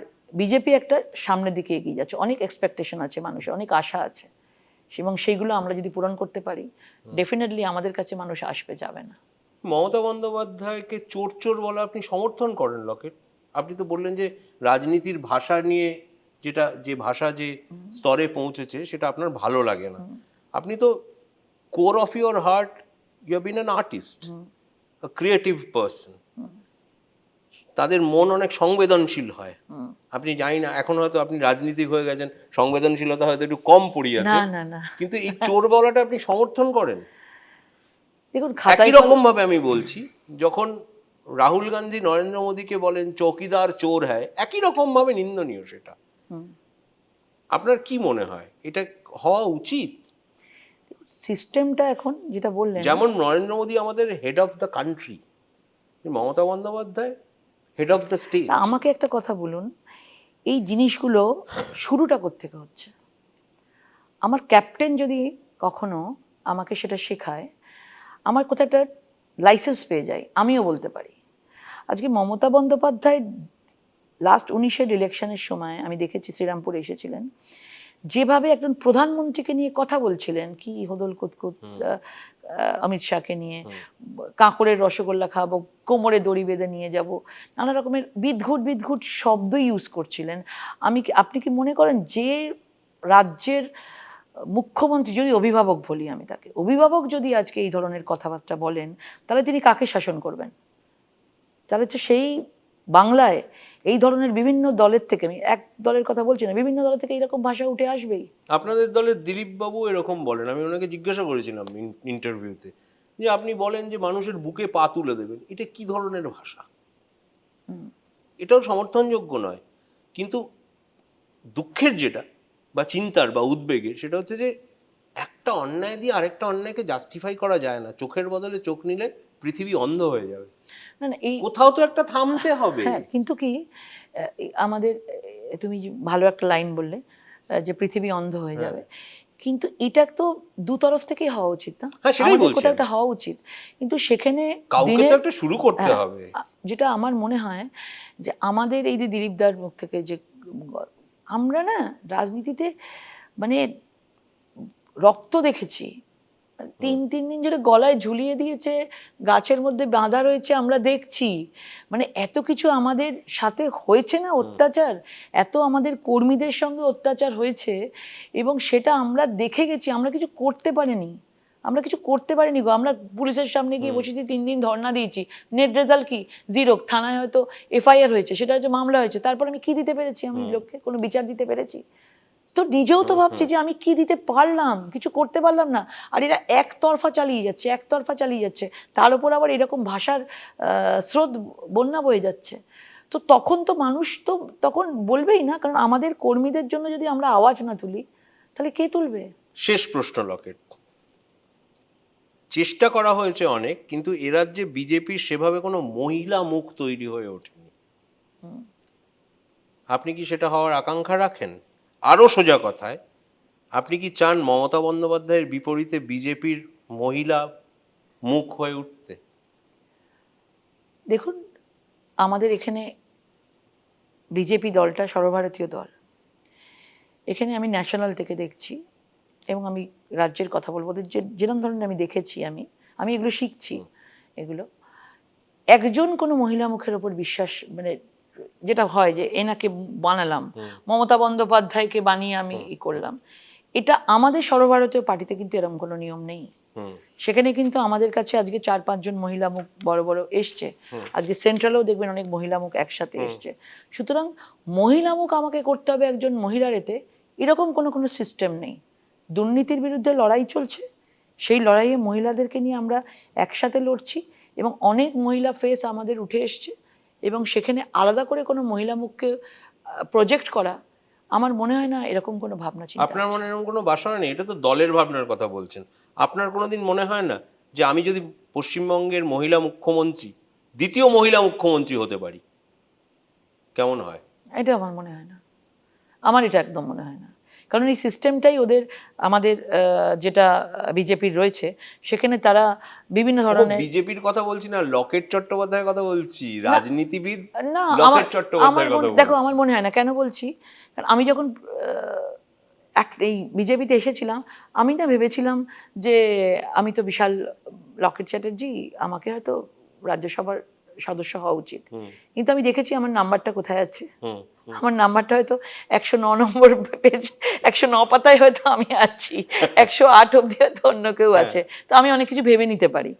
বিজেপি একটা সামনের দিকে এগিয়ে যাচ্ছে, অনেক এক্সপেকটেশন আছে মানুষের, অনেক আশা আছে, এবং সেইগুলো আমরা যদি পূরণ করতে পারি ডেফিনেটলি আমাদের কাছে মানুষ আসবে, যাবে না। মমতা বন্দ্যোপাধ্যায়কে চোর চোর বলা আপনি সমর্থন করেন লকেট? আপনি তো বললেন যে রাজনীতির ভাষা নিয়ে যে ভাষা যে স্তরে পৌঁছেছে সেটা আপনার ভালো লাগে না। আপনি তো core of your heart you have been an artist, a creative person. তাদের মন অনেক সংবেদনশীল হয়। আপনি জানি না, এখন হয়তো আপনি রাজনীতিক হয়ে গেছেন, সংবেদনশীলতা হয়তো একটু কম পড়িয়াছে, না না না, কিন্তু এই চোর বলাটা আপনি সমর্থন করেন? দেখুন একই রকম ভাবে আমি বলছি, যখন রাহুল গান্ধী নরেন্দ্র মোদীকে বলেন চৌকিদার চোর হ্যায়, একই রকম ভাবে নিন্দনীয় সেটা। আপনার কি মনে হয় এটা হওয়া উচিত? সিস্টেমটা এখন যেটা বললেন, যেমন নরেন্দ্র মোদী আমাদের head of the country, Mamata Bandyopadhyay head of the state. আমাকে একটা কথা বলুন, এই জিনিসগুলো শুরুটা কোত্থেকে হচ্ছে? আমার ক্যাপ্টেন যদি কখনো আমাকে সেটা শেখায়, আমার কোথাও একটা লাইসেন্স পেয়ে যাই, আমিও বলতে পারি। আজকে মমতা বন্দ্যোপাধ্যায় লাস্ট 19-এর ইলেকশনের সময় আমি দেখেছি, শ্রীরামপুরে এসেছিলেন, যেভাবে একজন প্রধানমন্ত্রীকে নিয়ে কথা বলছিলেন, কি হোদল কুতকুত, অমিত শাহকে নিয়ে কাঁকড়ের রসগোল্লা খাবো, কোমরে দড়ি বেঁধে নিয়ে যাব, নানা রকমের বিদঘুট শব্দ ইউজ করছিলেন। আপনি কি মনে করেন যে রাজ্যের মুখ্যমন্ত্রী, যদি অভিভাবক বলি আমি তাকে, অভিভাবক যদি আজকে এই ধরনের কথাবার্তা বলেন, তাহলে তিনি কাকে শাসন করবেন? তাহলে তো সেই বাংলায় এই ধরনের বিভিন্ন দলের থেকে, আমি এক দলের কথা বলছি না, বিভিন্ন দলের থেকে এরকম ভাষা উঠে আসবেই। আপনাদের দলের দিলীপ বাবু এরকম বলেন, আমি ওনাকে জিজ্ঞাসা করেছিলাম ইন্টারভিউতে, যে আপনি বলেন যে মানুষের বুকে পা তুলে দেবেন, এটা কি ধরনের ভাষা? এটাও সমর্থনযোগ্য নয়। কিন্তু দুঃখের যেটা বা চিন্তার বা উদ্বেগের, সেটা হচ্ছে যে একটা অন্যায় দিয়ে আরেকটা অন্যায়কে জাস্টিফাই করা যায় না। চোখের বদলে চোখ নিলে পৃথিবী অন্ধ হয়ে যাবে। না না, এই কোথাও তো একটা থামতে হবে। হ্যাঁ, কিন্তু কি আমাদের, তুমি ভালো একটা লাইন বললে যে পৃথিবী অন্ধ হয়ে যাবে, কিন্তু এটা তো দু তরফ থেকেই হওয়া উচিত না? হ্যাঁ, সেটাই বলছি। কোথাও একটা হওয়া উচিত, কিন্তু সেখানে কাউকে তো একটা শুরু করতে হবে। যেটা আমার মনে হয় যে আমাদের এই যে দিলীপদার মুখ থেকে যে, আমরা না রাজনীতিতে মানে রক্ত দেখেছি, 3 দিন ধরে গলায় ঝুলিয়ে দিয়েছে, গাছের মধ্যে বাঁধা রয়েছে, আমরা দেখছি। মানে এত কিছু আমাদের সাথে হয়েছে না, অত্যাচার, এত আমাদের কর্মীদের সঙ্গে অত্যাচার হয়েছে, এবং সেটা আমরা দেখে গেছি, আমরা কিছু করতে পারিনি। গো, আমরা পুলিশের সামনে গিয়ে বসেছি, 3 দিন ধর্ণা দিয়েছি, নেট রেজাল্ট কি? 0। থানায় হয়তো এফআইআর হয়েছে, সেটা হয়তো মামলা হয়েছে, তারপর আমি কি দিতে পেরেছি? আমি লোককে কোনো বিচার দিতে পেরেছি? তো নিজেও তো ভাবছি যে আমি কি দিতে পারলাম, কিছু করতে পারলাম না। আর এরা একতরফা চালিয়ে যাচ্ছে, তার উপর আবার এরকম ভাষার স্রোত, বন্যা বয়ে যাচ্ছে। তো তখন তো মানুষ তো তখন বলবেই না, কারণ আমাদের কর্মীদের জন্য যদি আমরা আওয়াজ না তুলি, তাহলে কে তুলবে? শেষ প্রশ্ন লকেট, চেষ্টা করা হয়েছে অনেক, কিন্তু এ রাজ্যে বিজেপির সেভাবে কোনো মহিলা মুখ তৈরি হয়ে ওঠেনি। আপনি কি সেটা হওয়ার আকাঙ্ক্ষা রাখেন? আরও সোজা কথায়, আপনি কি চান মমতা বন্দ্যোপাধ্যায়ের বিপরীতে বিজেপির মহিলা মুখ হয়ে উঠতে? দেখুন, আমাদের এখানে বিজেপি দলটা সর্বভারতীয় দল। এখানে আমি ন্যাশনাল থেকে দেখছি, এবং আমি রাজ্যের কথা বলবো, ওদের যেরকম ধরনের আমি দেখেছি, আমি এগুলো শিখছি। এগুলো একজন কোনো মহিলা মুখের ওপর বিশ্বাস, মানে যেটা হয় যে এনাকে বানালাম, মমতা বন্দ্যোপাধ্যায়কে বানিয়ে আমি করলাম, এটা আমাদের সর্বভারতীয় পার্টিতে কিন্তু এরকম কোনো নিয়ম নেই। সেখানে কিন্তু আমাদের কাছে আজকে 4-5 জন মহিলা মুখ বড় বড় এসছে, আজকে সেন্ট্রালেও দেখবেন অনেক মহিলা মুখ একসাথে এসছে। সুতরাং মহিলা মুখ আমাকে করতে হবে একজন মহিলার, এতে এরকম কোনো সিস্টেম নেই। দুর্নীতির বিরুদ্ধে লড়াই চলছে, সেই লড়াইয়ে মহিলাদেরকে নিয়ে আমরা একসাথে লড়ছি, এবং অনেক মহিলা ফেস আমাদের উঠে এসছে, এবং সেখানে আলাদা করে কোনো মহিলা মুখকে প্রজেক্ট করা আমার মনে হয় না এরকম কোনো ভাবনা চিন্তা আপনার আছে। মনে এরকম কোনো বাসনা নেই? এটা তো দলের ভাবনার কথা বলছেন। আপনার কোনোদিন মনে হয় না যে আমি যদি পশ্চিমবঙ্গের মহিলা মুখ্যমন্ত্রী, দ্বিতীয় মহিলা মুখ্যমন্ত্রী হতে পারি, কেমন হয়? এটা আমার মনে হয় না, আমার এটা একদম মনে হয় না। কারণ এই সিস্টেমটাই ওদের, আমাদের যেটা বিজেপির রয়েছে, সেখানে তারা বিভিন্ন ধরনের, বিজেপির কথা বলছি না, লকেট চট্টোপাধ্যায়ের কথা বলছি, রাজনীতিবিদ না লকেট আমার চট্টোপাধ্যায়ের কথা দেখো, বলছি। আমার মনে হয় না। কেন বলছি? কারণ আমি যখন এই বিজেপিতে এসেছিলাম, আমি না ভেবেছিলাম যে আমি তো বিশাল লকেট চ্যাটার্জি, আমাকে হয়তো রাজ্যসভার সদস্য হওয়া উচিত। কিন্তু আমি দেখেছি আমার নাম্বারটা কোথায় আছে। আমার নাম্বারটা হয়তো 109 নম্বর পেজ, 109 পাতায় হয়তো আমি আছি, 108 অব্দি হয়তো অন্য কেউ আছে। তো আমি অনেক কিছু ভেবে নিতে পারি।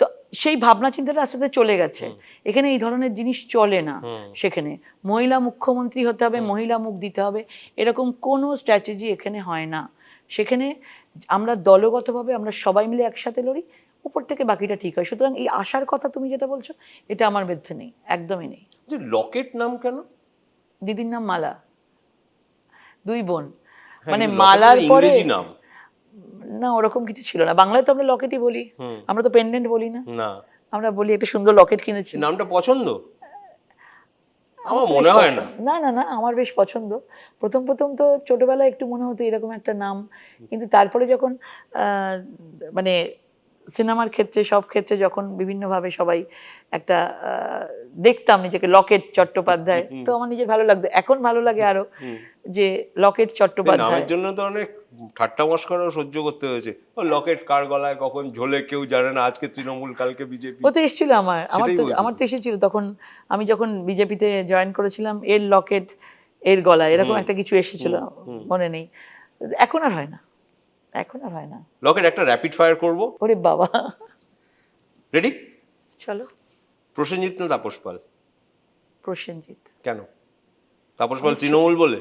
তো সেই ভাবনা চিন্তাটা আস্তে আস্তে চলে গেছে। এখানে এই ধরনের জিনিস চলে না। সেখানে মহিলা মুখ্যমন্ত্রী হতে হবে, মহিলা মুখ দিতে হবে, এরকম কোনো স্ট্র্যাটেজি এখানে হয় না। সেখানে আমরা দলগতভাবে আমরা সবাই মিলে একসাথে লড়ি, উপর থেকে বাকিটা ঠিক হয়। সুতরাং এই আশার কথা তুমি যেটা বলছো, এটা আমার মধ্যে নেই, একদমই নেই। যে লকেট নাম কেন? দিদির নাম মালা, 2 বোন। হ্যাঁ, মানে কিন্তু লকেট মালার পরে, ইংরেজি নাম। না ওরকম কিছু ছিল না। বাংলায় তো আমরা লকেটই বলি, আমরা তো পেন্ডেন্ট বলি না। না, আমরা বলি একটা সুন্দর লকেট কিনেছি। এই নামটা পছন্দ? আমার আমার তো মনে বেশ হয় না। পছন্দ। না না না, আমার বেশ পছন্দ। প্রথম প্রথম তো ছোটবেলায় একটু মনে হতো এরকম একটা নাম, কিন্তু তারপরে যখন মানে সিনেমার ক্ষেত্রে, সব ক্ষেত্রে যখন বিভিন্নভাবে সবাই একটা দেখতাম নিজেকে লকেট চট্টোপাধ্যায়, তো আমার নিজের ভালো লাগতো। এখন ভালো লাগে আরো, যে লকেট এই চট্টোপাধ্যায়। নামের জন্য তো অনেক ঠাট্টা মশকরাও সহ্য করতে হয়েছে। ও লকেট কার গলায় কখন ঝোলে কেউ জানে না, আজকে তৃণমূল কালকে বিজেপি। ও তো এসেছিল সেটাই বলছি আমার তো। তো এসেছিল তখন, আমি যখন বিজেপিতে জয়েন করেছিলাম, এর লকেট এর গলায়, এরকম একটা কিছু এসেছিল, মনে নেই। এখন আর হয় না, এখন আর হয় না। লকেট, একটা র্যাপিড ফায়ার করব। ওরে বাবা, রেডি? চলো। প্রসেনজিৎ না তাপস পাল? প্রসেনজিৎ। কেন? তাপস পাল তৃণমূল বলে?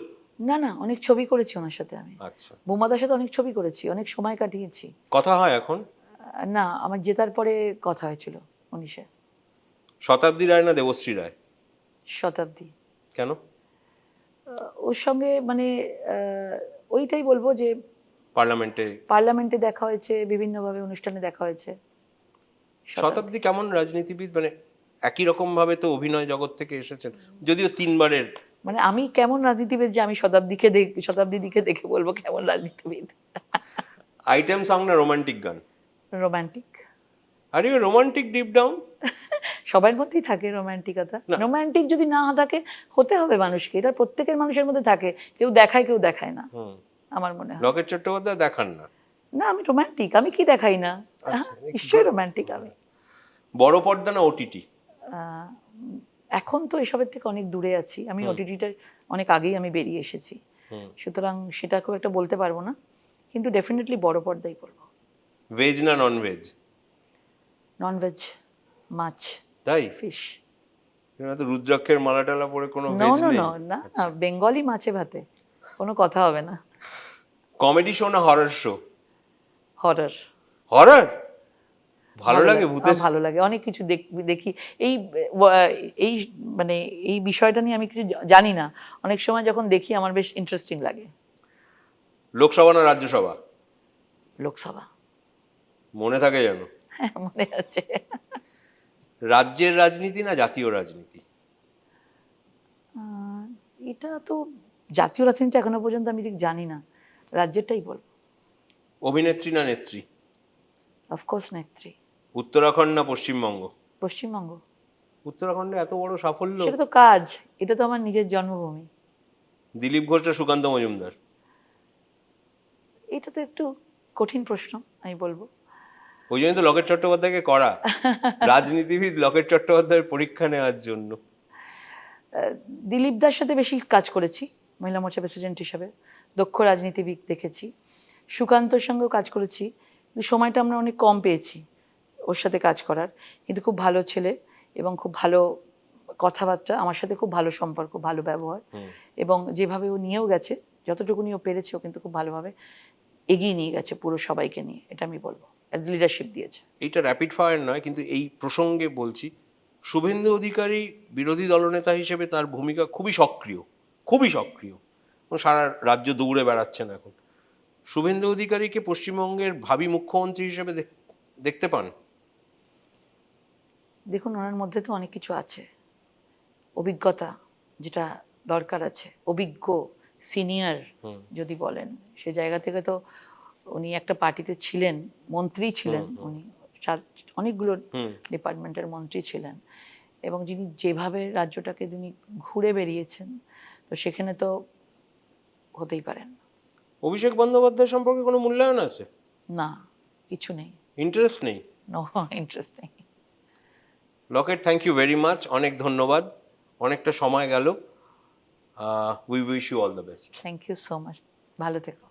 না না, অনেক ছবি করেছি ওনার সাথে আমি, আচ্ছা, বোমাদার সাথে অনেক ছবি করেছি, অনেক সময় কাটিয়েছি। কথা হয় এখন? না, আমার জেতার পরে কথা হয়েছিল 19-এ। শতাব্দী রায় না দেবশ্রী রায়? শতাব্দী। কেন? ওর সঙ্গে মানে ওইটাই বলবো যে পার্লামেন্টে দেখা হয়েছে, বিভিন্নভাবে অনুষ্ঠানে দেখা হয়েছে। শতাব্দী কেমন রাজনীতিবিদ? মানে একই রকম ভাবে তো অভিনয় জগৎ থেকে এসেছেন, যদিও 3বারের। মানে আমি কেমন রাজনীতিবিদ যে আমি শতাব্দীকে দেখে বলবো কেমন রাজনীতিবিদ? আইটেম সং না রোমান্টিক গান? Romantic. Are you romantic deep down? সবার মধ্যেই থাকে রোমান্টিকতা। রোমান্টিক যদি না থাকে, হতে হবে মানুষকে, এটা প্রত্যেকের মানুষের মধ্যে থাকে, কেউ দেখায় কেউ দেখায় না, আমার মনে হয়। লকেট চট্টোপাধ্যায় দেখান না? না, আমি রোমান্টিক, আমি কি দেখাই না? নিশ্চয়ই রোমান্টিক আমি। বড় পর্দা না ওটিটি? এখন তো এসবের থেকে অনেক দূরে আছি আমি, ওটিটিটা অনেক আগেই আমি বেরিয়ে এসেছি, সুতরাং সেটা খুব একটা বলতে পারবো না, কিন্তু ডেফিনেটলি বড় পর্দাই বলবো। ভেজ না নন ভেজ? নন ভেজ, মাছ, তাই? ফিশ। তো রুদ্রাক্ষের মালা টালা পরে কোনো নো ভেজ নো নেই? নো, না, বেঙ্গলি মাছে ভাতে কোনো কথা হবে না। কমেডি শো না হরর শো? হরর। হরর ভালো লাগে? ভূতের ভালো লাগে, অনেক কিছু দেখি। এই এই মানে এই বিষয়টা নিয়ে আমি কিছু জানি না, অনেক সময় যখন দেখি আমার বেশ ইন্টারেস্টিং লাগে। লোকসভা না রাজ্যসভা? লোকসভা। মনে থাকে যেন। হ্যাঁ, মনে আছে। রাজ্যের রাজনীতি না জাতীয় রাজনীতি? আহ, এটা তো জাতীয় রাজনীতি এখনো পর্যন্ত আমি ঠিক জানি না, রাজ্যেরটাই বলবো। অভিনেত্রী না নেত্রী? অফকোর্স নেত্রী। উত্তরাখণ্ড না পশ্চিমবঙ্গ? পশ্চিমবঙ্গ। উত্তরাখণ্ডে এত বড় সাফল্য। সেটা তো কাজ, এটা তো আমার নিজের জন্মভূমি। দিলীপ ঘোষ না সুকান্ত মজুমদার? এটা তো একটু কঠিন প্রশ্ন, আমি বলবো। ওই জন্য তো লকেট চট্টোপাধ্যায়কে করা, রাজনীতিবিদ লকেট চট্টোপাধ্যায়ের পরীক্ষা নেওয়ার জন্য। দিলীপ দার সাথে বেশি কাজ করেছি মহিলা মোর্চা প্রেসিডেন্ট হিসাবে, দক্ষ রাজনীতিবিদ দেখেছি। সুকান্তর সঙ্গেও কাজ করেছি, কিন্তু সময়টা আমরা অনেক কম পেয়েছি ওর সাথে কাজ করার। কিন্তু খুব ভালো ছেলে এবং খুব ভালো কথাবার্তা, আমার সাথে খুব ভালো সম্পর্ক, ভালো ব্যবহার, এবং যেভাবে ও নিয়েও গেছে, যতটুকুনি ও পেরেছে, ও কিন্তু খুব ভালোভাবে এগিয়ে নিয়ে গেছে পুরো সবাইকে নিয়ে, এটা আমি বলবো, লিডারশিপ দিয়েছে। এইটা র্যাপিড ফায়ার নয়, কিন্তু এই প্রসঙ্গে বলছি, শুভেন্দু অধিকারী বিরোধী দলনেতা হিসেবে তার ভূমিকা খুবই সক্রিয়, খুবই সক্রিয়, এবং সারা রাজ্য দৌড়ে বেড়াচ্ছেন এখন। শুভেন্দু অধিকারীকে পশ্চিমবঙ্গের ভাবী মুখ্যমন্ত্রী হিসেবে দেখতে পান? দেখুন, ওনার মধ্যে তো অনেক কিছু আছে, অভিজ্ঞতা যেটা দরকার আছে, অভিজ্ঞ সিনিয়র যদি বলেন, সে জায়গা থেকে তো উনি একটা পার্টিতে ছিলেন, মন্ত্রী ছিলেন উনি, অনেকগুলো ডিপার্টমেন্টের মন্ত্রী ছিলেন, এবং যিনি যেভাবে রাজ্যটাকে তিনি ঘুরে বেরিয়েছেন, তো সেখানে তো হতেই পারেন। অভিষেক বন্দ্যোপাধ্যায় সম্পর্কে কোনো মূল্যায়ন আছে? না, কিছু নেই, ইন্টারেস্ট নেই? নো ইন্টারেস্ট নেই। Locket, thank you very much, অনেক ধন্যবাদ, অনেকটা সময় গেল। We wish you all the best. Thank you so much, ভালো থেকো।